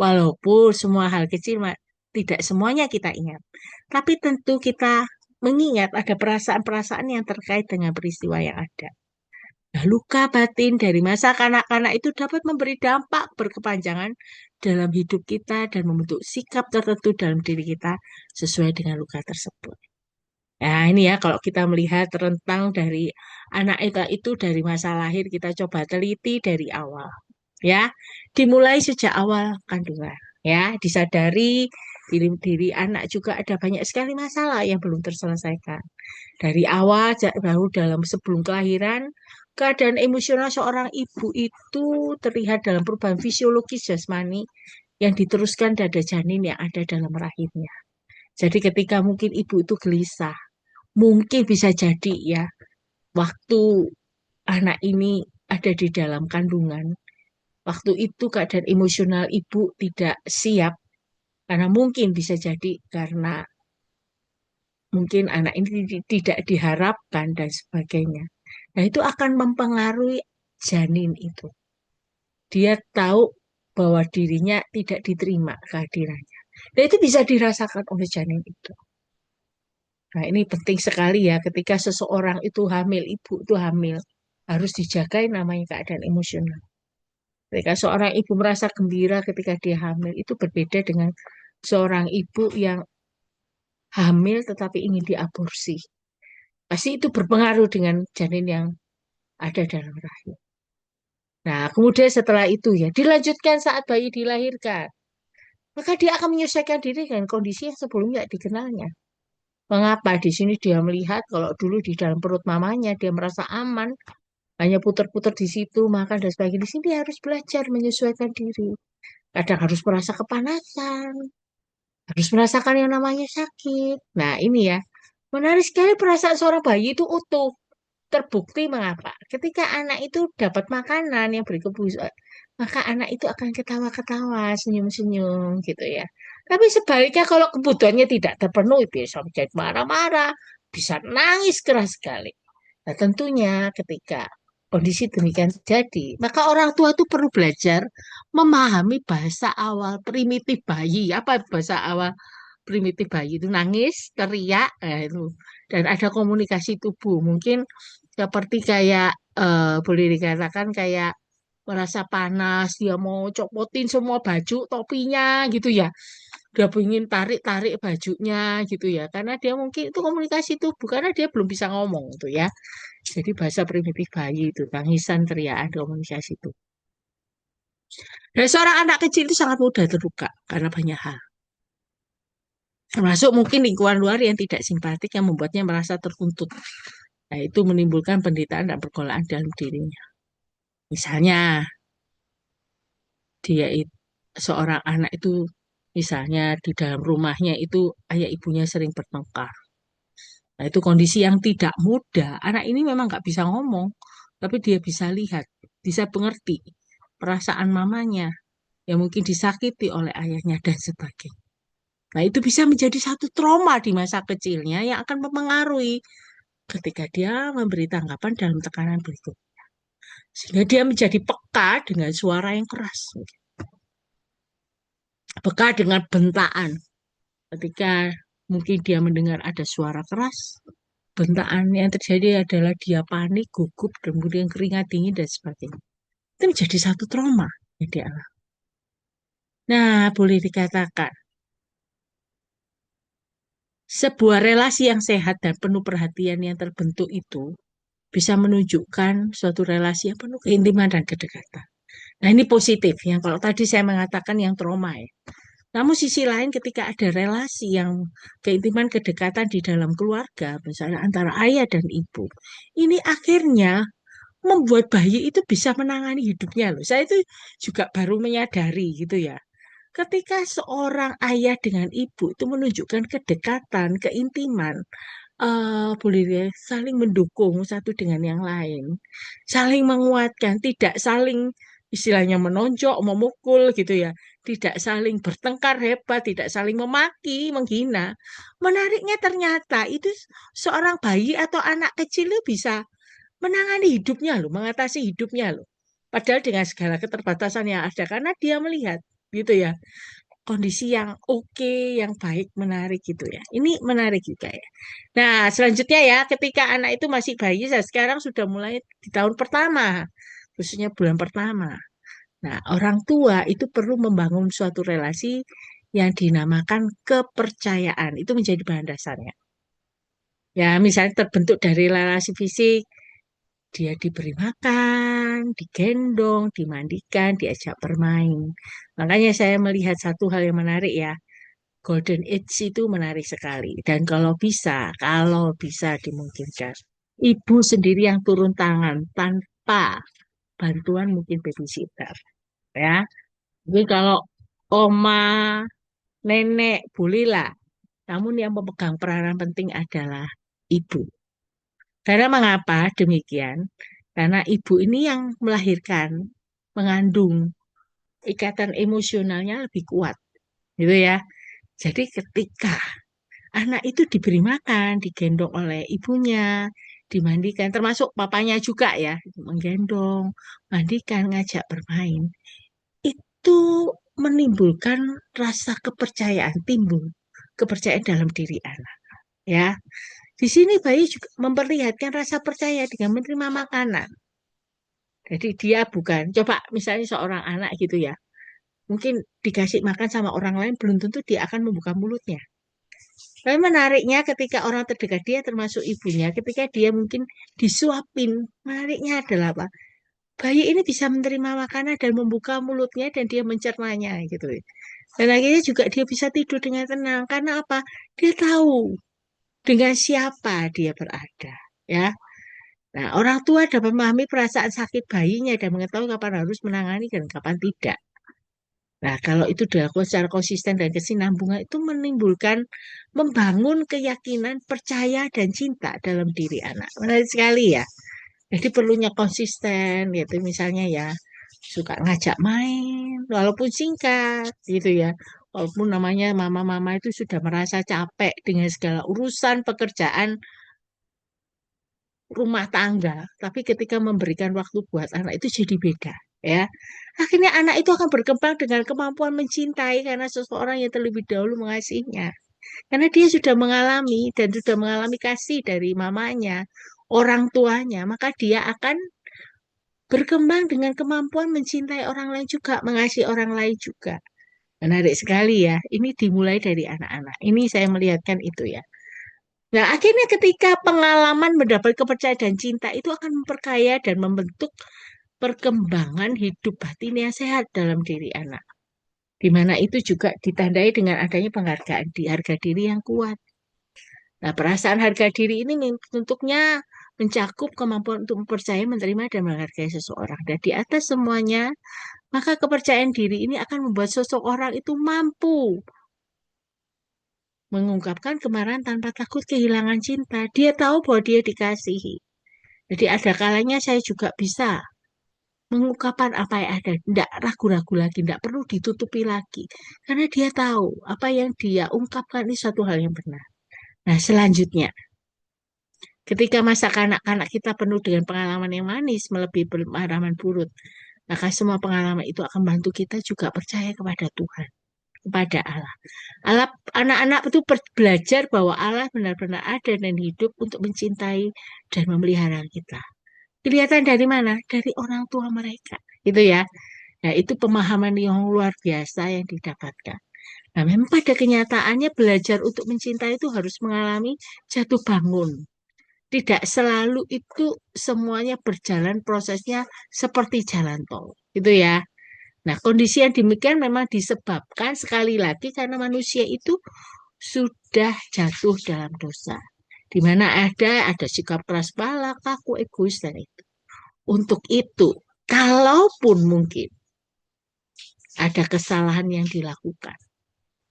Walaupun semua hal kecil tidak semuanya kita ingat. Tapi tentu kita mengingat ada perasaan-perasaan yang terkait dengan peristiwa yang ada. Nah, luka batin dari masa kanak-kanak itu dapat memberi dampak berkepanjangan dalam hidup kita dan membentuk sikap tertentu dalam diri kita sesuai dengan luka tersebut. Nah, ini ya kalau kita melihat rentang dari anak itu dari masa lahir kita coba teliti dari awal. Ya, dimulai sejak awal kandungan. Ya, disadari diri anak juga ada banyak sekali masalah yang belum terselesaikan. Dari awal, baru dalam sebelum kelahiran, keadaan emosional seorang ibu itu terlihat dalam perubahan fisiologis jasmani yang diteruskan dada janin yang ada dalam rahimnya. Jadi ketika mungkin ibu itu gelisah, mungkin bisa jadi ya, waktu anak ini ada di dalam kandungan, waktu itu keadaan emosional ibu tidak siap, karena mungkin bisa jadi karena mungkin anak ini tidak diharapkan dan sebagainya. Nah, itu akan mempengaruhi janin itu. Dia tahu bahwa dirinya tidak diterima kehadirannya. Dan itu bisa dirasakan oleh janin itu. Nah, ini penting sekali ya ketika seseorang itu hamil, ibu itu hamil, harus dijaga yang namanya keadaan emosional. Ketika seorang ibu merasa gembira ketika dia hamil, itu berbeda dengan seorang ibu yang hamil tetapi ingin diaborsi. Pasti itu berpengaruh dengan janin yang ada dalam rahim. Nah, kemudian setelah itu ya dilanjutkan saat bayi dilahirkan. Maka dia akan menyesuaikan diri dengan kondisi yang sebelumnya tidak dikenalnya. Mengapa di sini dia melihat kalau dulu di dalam perut mamanya dia merasa aman, hanya putar-putar di situ, makan dan sebagainya. Di sini dia harus belajar menyesuaikan diri. Kadang harus merasa kepanasan, harus merasakan yang namanya sakit. Nah, ini ya, menarik sekali perasaan seorang bayi itu utuh. Terbukti mengapa? Ketika anak itu dapat makanan yang berkebutuhan, maka anak itu akan ketawa-ketawa, senyum-senyum gitu ya. Tapi sebaliknya kalau kebutuhannya tidak terpenuhi, bisa menjadi marah-marah, bisa nangis keras sekali. Nah, tentunya ketika kondisi demikian terjadi, maka orang tua itu perlu belajar memahami bahasa awal primitif bayi. Apa bahasa awal primitif bayi itu? Nangis, teriak, itu. Dan ada komunikasi tubuh. Mungkin seperti kayak boleh dikatakan kayak merasa panas, dia mau copotin semua baju, topinya gitu ya. Dia ingin tarik-tarik bajunya gitu ya. Karena dia mungkin itu komunikasi tubuh, karena dia belum bisa ngomong tuh ya. Jadi bahasa primitif bayi itu, tangisan, teriakan, komunikasi itu. Dan seorang anak kecil itu sangat mudah terluka karena banyak hal. Termasuk mungkin lingkungan luar yang tidak simpatik yang membuatnya merasa tertuntut. Nah, itu menimbulkan penderitaan dan pergolakan dalam dirinya. Misalnya, dia itu, seorang anak itu, misalnya di dalam rumahnya itu ayah ibunya sering bertengkar. Nah, itu kondisi yang tidak mudah. Anak ini memang nggak bisa ngomong, tapi dia bisa lihat, bisa mengerti perasaan mamanya yang mungkin disakiti oleh ayahnya dan sebagainya. Nah, itu bisa menjadi satu trauma di masa kecilnya yang akan mempengaruhi ketika dia memberi tanggapan dalam tekanan berikut. Sehingga dia menjadi peka dengan suara yang keras, peka dengan bentaan. Ketika mungkin dia mendengar ada suara keras, bentaan yang terjadi adalah dia panik, gugup, kemudian keringat dingin dan sebagainya. Itu menjadi satu trauma yang dia alami. Nah, boleh dikatakan sebuah relasi yang sehat dan penuh perhatian yang terbentuk itu bisa menunjukkan suatu relasi yang penuh keintiman dan kedekatan. Nah, ini positif. Yang kalau tadi saya mengatakan yang trauma ya. Namun sisi lain ketika ada relasi yang keintiman kedekatan di dalam keluarga, misalnya antara ayah dan ibu, ini akhirnya membuat bayi itu bisa menangani hidupnya loh. Saya itu juga baru menyadari gitu ya. Ketika seorang ayah dengan ibu itu menunjukkan kedekatan, keintiman, boleh ya, saling mendukung satu dengan yang lain, saling menguatkan, tidak saling istilahnya menonjok, memukul gitu ya, tidak saling bertengkar hebat, tidak saling memaki, menghina. Menariknya ternyata itu seorang bayi atau anak kecil itu bisa menangani hidupnya loh, mengatasi hidupnya loh. Padahal dengan segala keterbatasan yang ada, karena dia melihat gitu ya kondisi yang oke, yang baik, menarik gitu ya. Ini menarik juga ya. Nah, selanjutnya ya, ketika anak itu masih bayi, saya sekarang sudah mulai di tahun pertama, khususnya bulan pertama. Nah, orang tua itu perlu membangun suatu relasi yang dinamakan kepercayaan. Itu menjadi bahan dasarnya. Ya, misalnya terbentuk dari relasi fisik, dia diberi makan, digendong, dimandikan, diajak bermain. Makanya saya melihat satu hal yang menarik ya. Golden Age itu menarik sekali. Dan kalau bisa dimungkinkan, ibu sendiri yang turun tangan tanpa bantuan mungkin babysitter. Ya, jadi kalau oma, nenek, bolehlah. Namun yang memegang peranan penting adalah ibu. Karena mengapa demikian? Karena ibu ini yang melahirkan, mengandung, ikatan emosionalnya lebih kuat, gitu ya. Jadi ketika anak itu diberi makan, digendong oleh ibunya, dimandikan, termasuk papanya juga ya, menggendong, mandikan, ngajak bermain. Itu menimbulkan rasa kepercayaan, timbul kepercayaan dalam diri anak. Ya, di sini bayi juga memperlihatkan rasa percaya dengan menerima makanan. Jadi dia bukan, coba misalnya seorang anak gitu ya, mungkin dikasih makan sama orang lain belum tentu dia akan membuka mulutnya. Tapi menariknya ketika orang terdekat dia termasuk ibunya, ketika dia mungkin disuapin, menariknya adalah apa? Bayi ini bisa menerima makanan dan membuka mulutnya dan dia mencernanya gitu. Dan akhirnya juga dia bisa tidur dengan tenang. Karena apa? Dia tahu dengan siapa dia berada. Ya. Nah, orang tua dapat memahami perasaan sakit bayinya dan mengetahui kapan harus menangani dan kapan tidak. Nah, kalau itu dilakukan secara konsisten dan kesinambungan itu menimbulkan, membangun keyakinan, percaya, dan cinta dalam diri anak. Menarik sekali ya. Jadi perlunya konsisten, gitu misalnya ya, suka ngajak main, walaupun singkat, gitu ya. Walaupun namanya mama-mama itu sudah merasa capek dengan segala urusan pekerjaan rumah tangga, tapi ketika memberikan waktu buat anak itu jadi beda, ya. Akhirnya anak itu akan berkembang dengan kemampuan mencintai karena seseorang yang terlebih dahulu mengasihinya. Karena dia sudah mengalami dan sudah mengalami kasih dari mamanya, orang tuanya, maka dia akan berkembang dengan kemampuan mencintai orang lain juga, mengasihi orang lain juga. Menarik sekali ya. Ini dimulai dari anak-anak. Ini saya melihatkan itu ya. Nah, akhirnya ketika pengalaman mendapat kepercayaan dan cinta itu akan memperkaya dan membentuk perkembangan hidup batin yang sehat dalam diri anak. Di mana itu juga ditandai dengan adanya penghargaan di harga diri yang kuat. Nah, perasaan harga diri ini bentuknya mencakup kemampuan untuk mempercayai, menerima, dan menghargai seseorang. Dan di atas semuanya, maka kepercayaan diri ini akan membuat seseorang itu mampu mengungkapkan kemarahan tanpa takut kehilangan cinta. Dia tahu bahwa dia dikasihi. Jadi ada kalanya saya juga bisa mengungkapkan apa yang ada. Tidak ragu-ragu lagi, tidak perlu ditutupi lagi. Karena dia tahu apa yang dia ungkapkan ini suatu hal yang benar. Nah, selanjutnya, ketika masa kanak-kanak kita penuh dengan pengalaman yang manis, melebihi pengalaman buruk, maka semua pengalaman itu akan membantu kita juga percaya kepada Tuhan, kepada Allah. Allah, anak-anak itu belajar bahwa Allah benar-benar ada dan hidup untuk mencintai dan memelihara kita. Kelihatan dari mana? Dari orang tua mereka. Itu ya. Nah, itu pemahaman yang luar biasa yang didapatkan. Nah, memang pada kenyataannya belajar untuk mencintai itu harus mengalami jatuh bangun. Tidak selalu itu semuanya berjalan prosesnya seperti jalan tol. Itu ya. Nah, kondisi yang demikian memang disebabkan sekali lagi karena manusia itu sudah jatuh dalam dosa. Di mana ada sikap keras kepala, kaku, egois, dan itu. Untuk itu, kalaupun mungkin ada kesalahan yang dilakukan,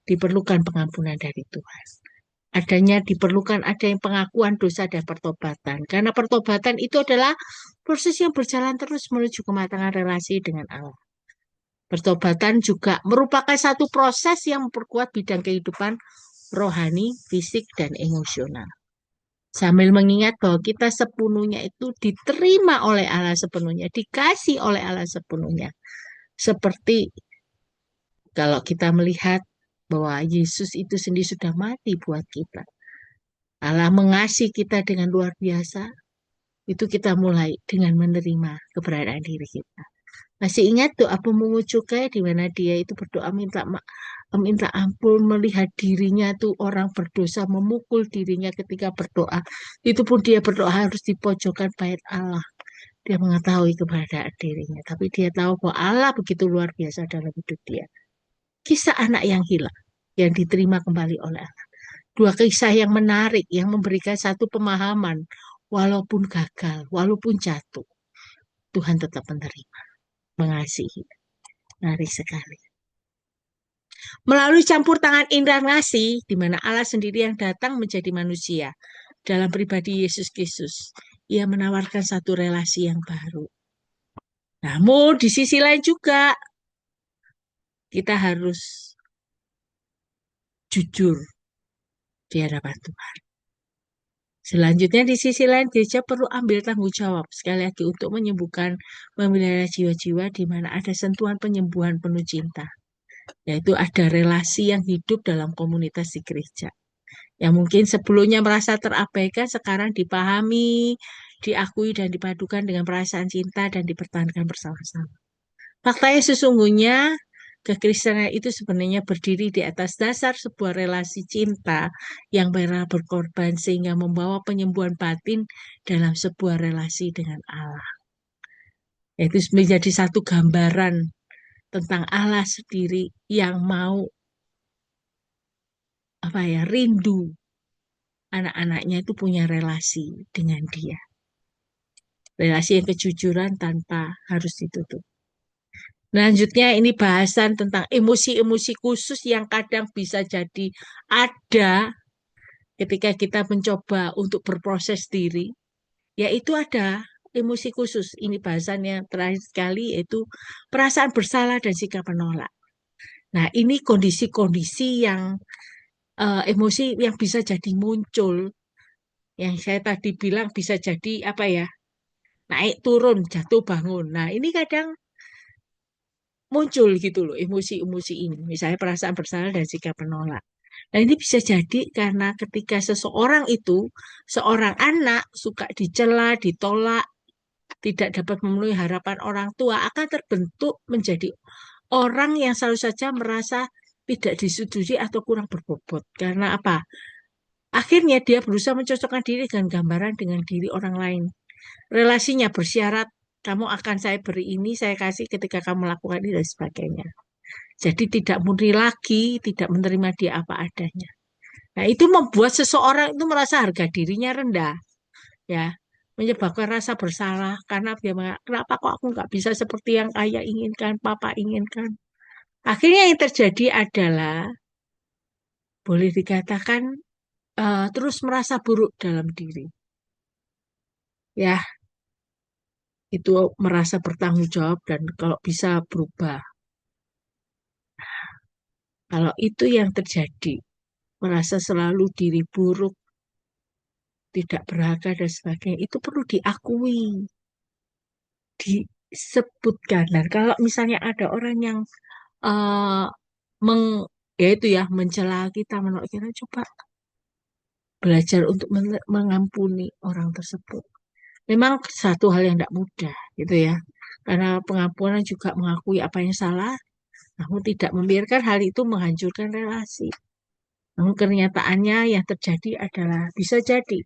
diperlukan pengampunan dari Tuhan. Diperlukan ada yang pengakuan dosa dan pertobatan. Karena pertobatan itu adalah proses yang berjalan terus menuju kematangan relasi dengan Allah. Pertobatan juga merupakan satu proses yang memperkuat bidang kehidupan rohani, fisik, dan emosional. Sambil mengingat bahwa kita sepenuhnya itu diterima oleh Allah sepenuhnya, dikasih oleh Allah sepenuhnya. Seperti kalau kita melihat bahwa Yesus itu sendiri sudah mati buat kita. Allah mengasihi kita dengan luar biasa, itu kita mulai dengan menerima keberadaan diri kita. Masih ingat doa pemungut cukai di mana dia itu berdoa minta ampun melihat dirinya tuh orang berdosa memukul dirinya ketika berdoa. Itu pun dia berdoa harus di pojokan bait Allah. Dia mengetahui keberadaan dirinya, tapi dia tahu bahwa Allah begitu luar biasa dalam hidup dia. Kisah anak yang hilang yang diterima kembali oleh Allah. Dua kisah yang menarik yang memberikan satu pemahaman walaupun gagal, walaupun jatuh, Tuhan tetap menerima, mengasihi. Menarik sekali. Melalui campur tangan inkarnasi, di mana Allah sendiri yang datang menjadi manusia dalam pribadi Yesus Kristus, Ia menawarkan satu relasi yang baru. Namun di sisi lain juga kita harus jujur di hadapan Tuhan. Selanjutnya di sisi lain gereja perlu ambil tanggung jawab sekali lagi untuk menyembuhkan memelihara jiwa-jiwa di mana ada sentuhan penyembuhan penuh cinta. Yaitu ada relasi yang hidup dalam komunitas di gereja. Yang mungkin sebelumnya merasa terabaikan, sekarang dipahami, diakui, dan dipadukan dengan perasaan cinta dan dipertahankan bersama-sama. Faktanya sesungguhnya, kekristenan itu sebenarnya berdiri di atas dasar sebuah relasi cinta yang rela berkorban sehingga membawa penyembuhan batin dalam sebuah relasi dengan Allah. Itu menjadi satu gambaran tentang Allah sendiri yang mau rindu anak-anaknya itu punya relasi dengan dia. Relasi yang kejujuran tanpa harus ditutup. Selanjutnya ini bahasan tentang emosi-emosi khusus yang kadang bisa jadi ada ketika kita mencoba untuk berproses diri. Yaitu ada emosi khusus. Ini bahasannya terakhir sekali yaitu perasaan bersalah dan sikap menolak. Nah, ini kondisi-kondisi yang emosi yang bisa jadi muncul, yang saya tadi bilang bisa jadi apa ya, naik turun, jatuh bangun. Nah, ini kadang muncul gitu loh emosi-emosi ini, misalnya perasaan bersalah dan sikap menolak. Nah, ini bisa jadi karena ketika seseorang itu, seorang anak suka dicela, ditolak, tidak dapat memenuhi harapan orang tua, akan terbentuk menjadi orang yang selalu saja merasa tidak disetujui atau kurang berbobot. Karena apa? Akhirnya dia berusaha mencocokkan diri dengan gambaran dengan diri orang lain. Relasinya bersyarat, kamu akan saya beri ini, saya kasih ketika kamu melakukan ini dan sebagainya. Jadi tidak murni lagi, tidak menerima dia apa adanya. Nah, itu membuat seseorang itu merasa harga dirinya rendah, ya, menyebabkan rasa bersalah karena dia kenapa kok aku nggak bisa seperti yang ayah inginkan, papa inginkan. Akhirnya yang terjadi adalah boleh dikatakan terus merasa buruk dalam diri, ya, itu merasa bertanggung jawab dan kalau bisa berubah. Kalau itu yang terjadi, merasa selalu diri buruk, tidak berharga dan sebagainya, itu perlu diakui, disebutkan. Dan kalau misalnya ada orang yang eh meng ya itu ya mencela kita, menolak kita, coba belajar untuk mengampuni orang tersebut. Memang satu hal yang tidak mudah gitu ya. Karena pengampunan juga mengakui apa yang salah, namun tidak membiarkan hal itu menghancurkan relasi. Namun kenyataannya yang terjadi adalah bisa jadi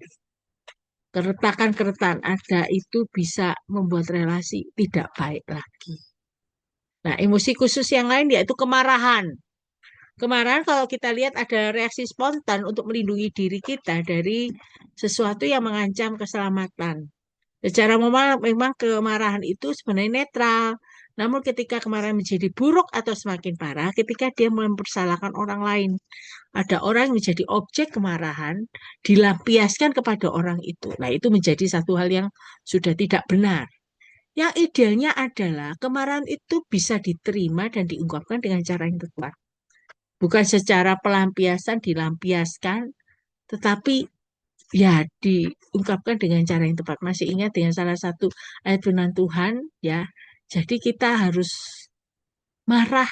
keretakan-keretakan ada itu bisa membuat relasi tidak baik lagi. Nah, emosi khusus yang lain yaitu kemarahan. Kemarahan kalau kita lihat ada reaksi spontan untuk melindungi diri kita dari sesuatu yang mengancam keselamatan. Secara normal memang kemarahan itu sebenarnya netral. Namun ketika kemarahan menjadi buruk atau semakin parah, ketika dia mempersalahkan orang lain. Ada orang yang menjadi objek kemarahan, dilampiaskan kepada orang itu. Nah, itu menjadi satu hal yang sudah tidak benar. Yang idealnya adalah kemarahan itu bisa diterima dan diungkapkan dengan cara yang tepat. Bukan secara pelampiasan dilampiaskan, tetapi ya diungkapkan dengan cara yang tepat. Masih ingat dengan salah satu ayat firman Tuhan ya. Jadi kita harus marah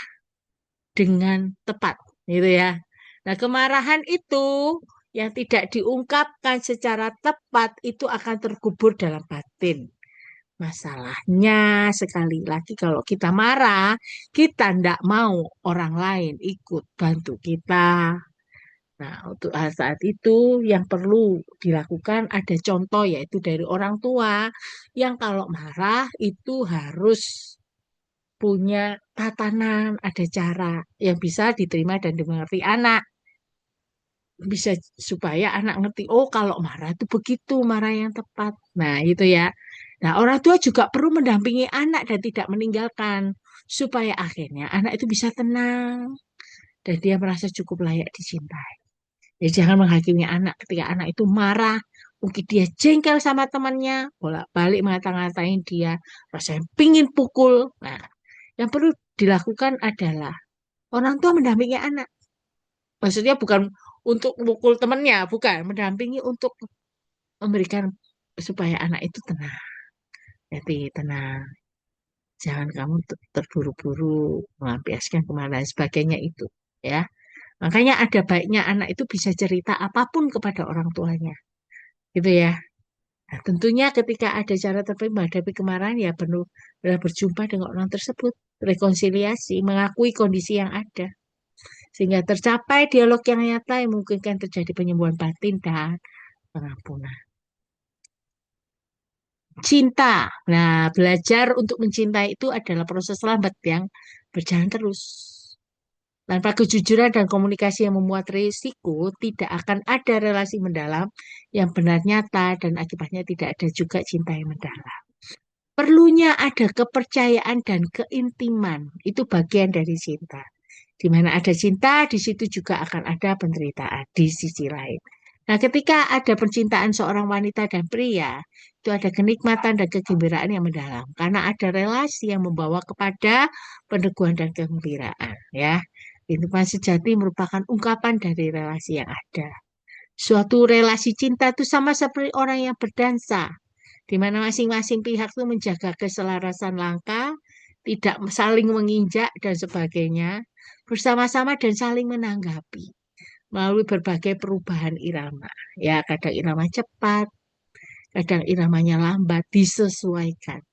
dengan tepat gitu ya. Nah, kemarahan itu yang tidak diungkapkan secara tepat itu akan terkubur dalam batin. Masalahnya sekali lagi kalau kita marah, kita tidak mau orang lain ikut bantu kita. Nah, untuk saat itu yang perlu dilakukan ada contoh yaitu dari orang tua yang kalau marah itu harus punya tatanan, ada cara yang bisa diterima dan dimengerti anak. Bisa supaya anak ngerti, oh kalau marah itu begitu, marah yang tepat. Nah, itu ya. Nah, orang tua juga perlu mendampingi anak dan tidak meninggalkan supaya akhirnya anak itu bisa tenang dan dia merasa cukup layak dicintai. Ya, jangan menghakimi anak ketika anak itu marah. Mungkin dia jengkel sama temannya, bolak-balik ngata-ngatain dia, rasanya pingin pukul. Nah, yang perlu dilakukan adalah orang tua mendampingi anak. Maksudnya bukan untuk mukul temannya, bukan. Mendampingi untuk memberikan supaya anak itu tenang. Jadi tenang. Jangan kamu terburu-buru melampiaskan kemana dan sebagainya itu. Ya. Makanya ada baiknya anak itu bisa cerita apapun kepada orang tuanya. Gitu ya. Nah, tentunya ketika ada cara terbaik menghadapi kemarahan ya perlu berjumpa dengan orang tersebut, rekonsiliasi, mengakui kondisi yang ada sehingga tercapai dialog yang nyata yang memungkinkan terjadi penyembuhan batin dan pengampunan. Cinta. Nah, belajar untuk mencintai itu adalah proses lambat yang berjalan terus. Tanpa kejujuran dan komunikasi yang memuat risiko, tidak akan ada relasi mendalam yang benar nyata dan akibatnya tidak ada juga cinta yang mendalam. Perlunya ada kepercayaan dan keintiman. Itu bagian dari cinta. Di mana ada cinta, di situ juga akan ada penderitaan di sisi lain. Nah, ketika ada percintaan seorang wanita dan pria, itu ada kenikmatan dan kegembiraan yang mendalam. Karena ada relasi yang membawa kepada peneguhan dan kegembiraan. Ya, kehidupan sejati merupakan ungkapan dari relasi yang ada. Suatu relasi cinta itu sama seperti orang yang berdansa, di mana masing-masing pihak itu menjaga keselarasan langkah, tidak saling menginjak dan sebagainya, bersama-sama dan saling menanggapi melalui berbagai perubahan irama. Ya, kadang irama cepat, kadang iramanya lambat, disesuaikan.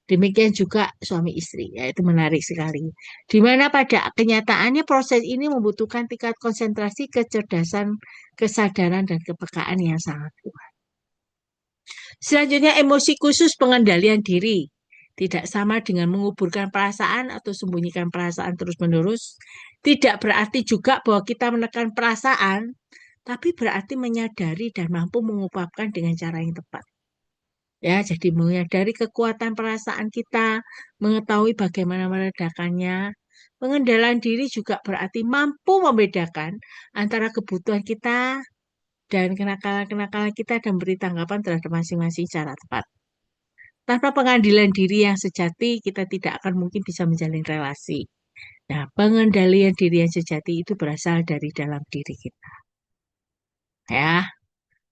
Demikian juga suami istri, ya itu menarik sekali. Di mana pada kenyataannya proses ini membutuhkan tingkat konsentrasi, kecerdasan, kesadaran, dan kepekaan yang sangat kuat. Selanjutnya, emosi khusus pengendalian diri. Tidak sama dengan menguburkan perasaan atau sembunyikan perasaan terus-menerus. Tidak berarti juga bahwa kita menekan perasaan, tapi berarti menyadari dan mampu mengungkapkan dengan cara yang tepat. Ya, jadi menyadari kekuatan perasaan kita, mengetahui bagaimana meredakannya. Pengendalian diri juga berarti mampu membedakan antara kebutuhan kita dan kenakalan-kenakalan kita dan beri tanggapan terhadap masing-masing secara tepat. Tanpa pengadilan diri yang sejati, kita tidak akan mungkin bisa menjalin relasi. Nah, pengendalian diri yang sejati itu berasal dari dalam diri kita. Ya.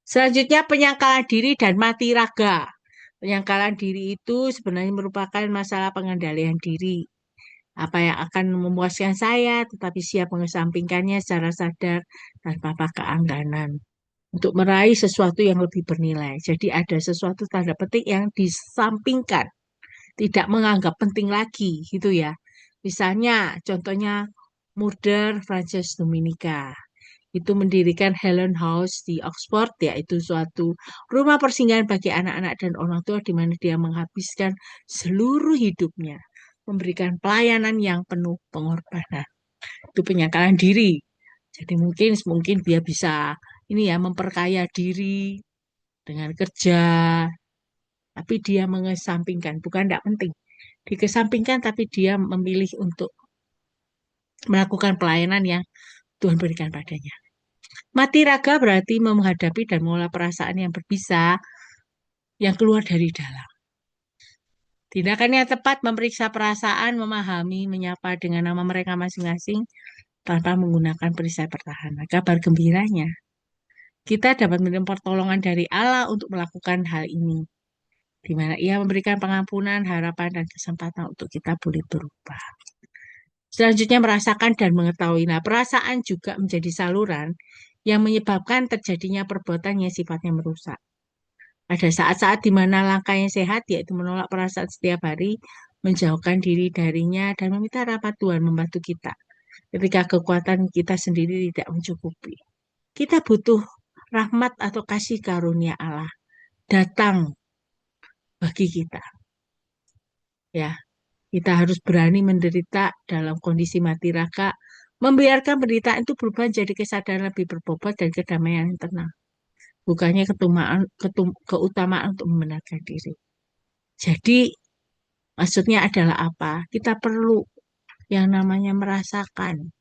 Selanjutnya, penyangkalan diri dan mati raga. Penyangkalan diri itu sebenarnya merupakan masalah pengendalian diri. Apa yang akan memuaskan saya, tetapi siap mengesampingkannya secara sadar tanpa keangganan untuk meraih sesuatu yang lebih bernilai. Jadi ada sesuatu tanda petik yang disampingkan, tidak menganggap penting lagi, gitu ya. Misalnya, contohnya Murder Frances Dominica itu mendirikan Helen House di Oxford, yaitu suatu rumah persinggahan bagi anak-anak dan orang tua di mana dia menghabiskan seluruh hidupnya memberikan pelayanan yang penuh pengorbanan. Itu penyangkalan diri. Jadi mungkin dia bisa ini ya memperkaya diri dengan kerja, tapi dia mengesampingkan, bukan tidak penting. Dikesampingkan tapi dia memilih untuk melakukan pelayanan yang Tuhan berikan padanya. Mati raga berarti menghadapi dan mengolah perasaan yang berbisa yang keluar dari dalam. Tindakan yang tepat memeriksa perasaan, memahami, menyapa dengan nama mereka masing-masing tanpa menggunakan perisai pertahanan. Kabar gembiranya, kita dapat menerima pertolongan dari Allah untuk melakukan hal ini, di mana Ia memberikan pengampunan, harapan, dan kesempatan untuk kita boleh berubah. Selanjutnya merasakan dan mengetahui. Nah, perasaan juga menjadi saluran yang menyebabkan terjadinya perbuatan yang sifatnya merusak. Ada saat-saat di mana langkah yang sehat yaitu menolak perasaan setiap hari, menjauhkan diri darinya, dan meminta rahmat Tuhan membantu kita. Ketika kekuatan kita sendiri tidak mencukupi. Kita butuh rahmat atau kasih karunia Allah datang bagi kita. Ya, kita harus berani menderita dalam kondisi mati raka, membiarkan penderitaan itu berubah jadi kesadaran lebih berbobot dan kedamaian yang tenang. Bukannya keutamaan untuk membenarkan diri. Jadi, maksudnya adalah apa? Kita perlu yang namanya merasakan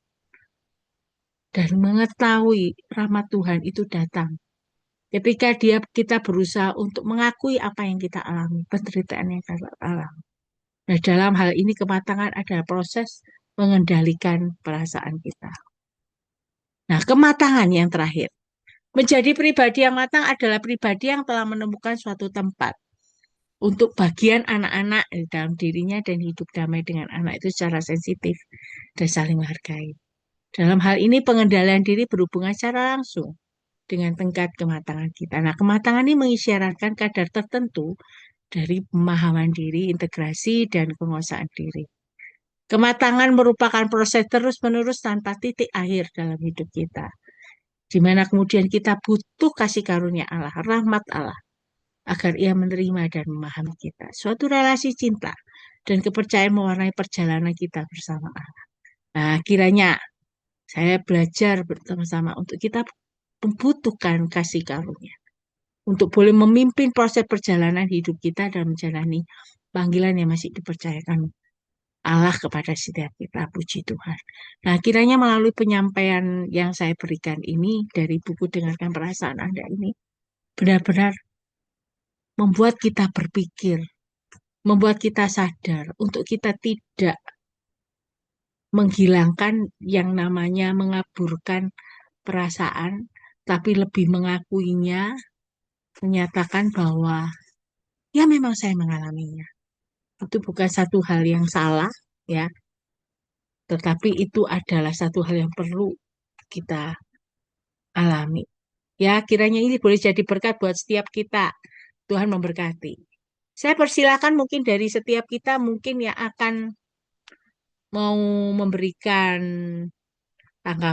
dan mengetahui rahmat Tuhan itu datang. Ketika kita berusaha untuk mengakui apa yang kita alami, penderitaan yang kita alami. Nah, dalam hal ini kematangan adalah proses mengendalikan perasaan kita. Nah, kematangan yang terakhir. Menjadi pribadi yang matang adalah pribadi yang telah menemukan suatu tempat untuk bagian anak-anak di dalam dirinya dan hidup damai dengan anak itu secara sensitif dan saling menghargai. Dalam hal ini pengendalian diri berhubungan secara langsung dengan tingkat kematangan kita. Nah, kematangan ini mengisyaratkan kadar tertentu dari pemahaman diri, integrasi, dan penguasaan diri. Kematangan merupakan proses terus-menerus tanpa titik akhir dalam hidup kita. Di mana kemudian kita butuh kasih karunia Allah, rahmat Allah, agar ia menerima dan memahami kita. Suatu relasi cinta dan kepercayaan mewarnai perjalanan kita bersama Allah. Nah, kiranya saya belajar bersama-sama untuk kita membutuhkan kasih karunia. Untuk boleh memimpin proses perjalanan hidup kita dan menjalani panggilan yang masih dipercayakan Allah Allah kepada setiap kita, puji Tuhan. Nah, kiranya melalui penyampaian yang saya berikan ini dari buku Dengarkan Perasaan Anda ini, benar-benar membuat kita berpikir, membuat kita sadar untuk kita tidak menghilangkan yang namanya mengaburkan perasaan, tapi lebih mengakuinya, menyatakan bahwa ya memang saya mengalaminya. Itu bukan satu hal yang salah, ya, tetapi itu adalah satu hal yang perlu kita alami. Ya, kiranya ini boleh jadi berkat buat setiap kita. Tuhan memberkati. Saya persilakan mungkin dari setiap kita mungkin yang akan mau memberikan tanggapan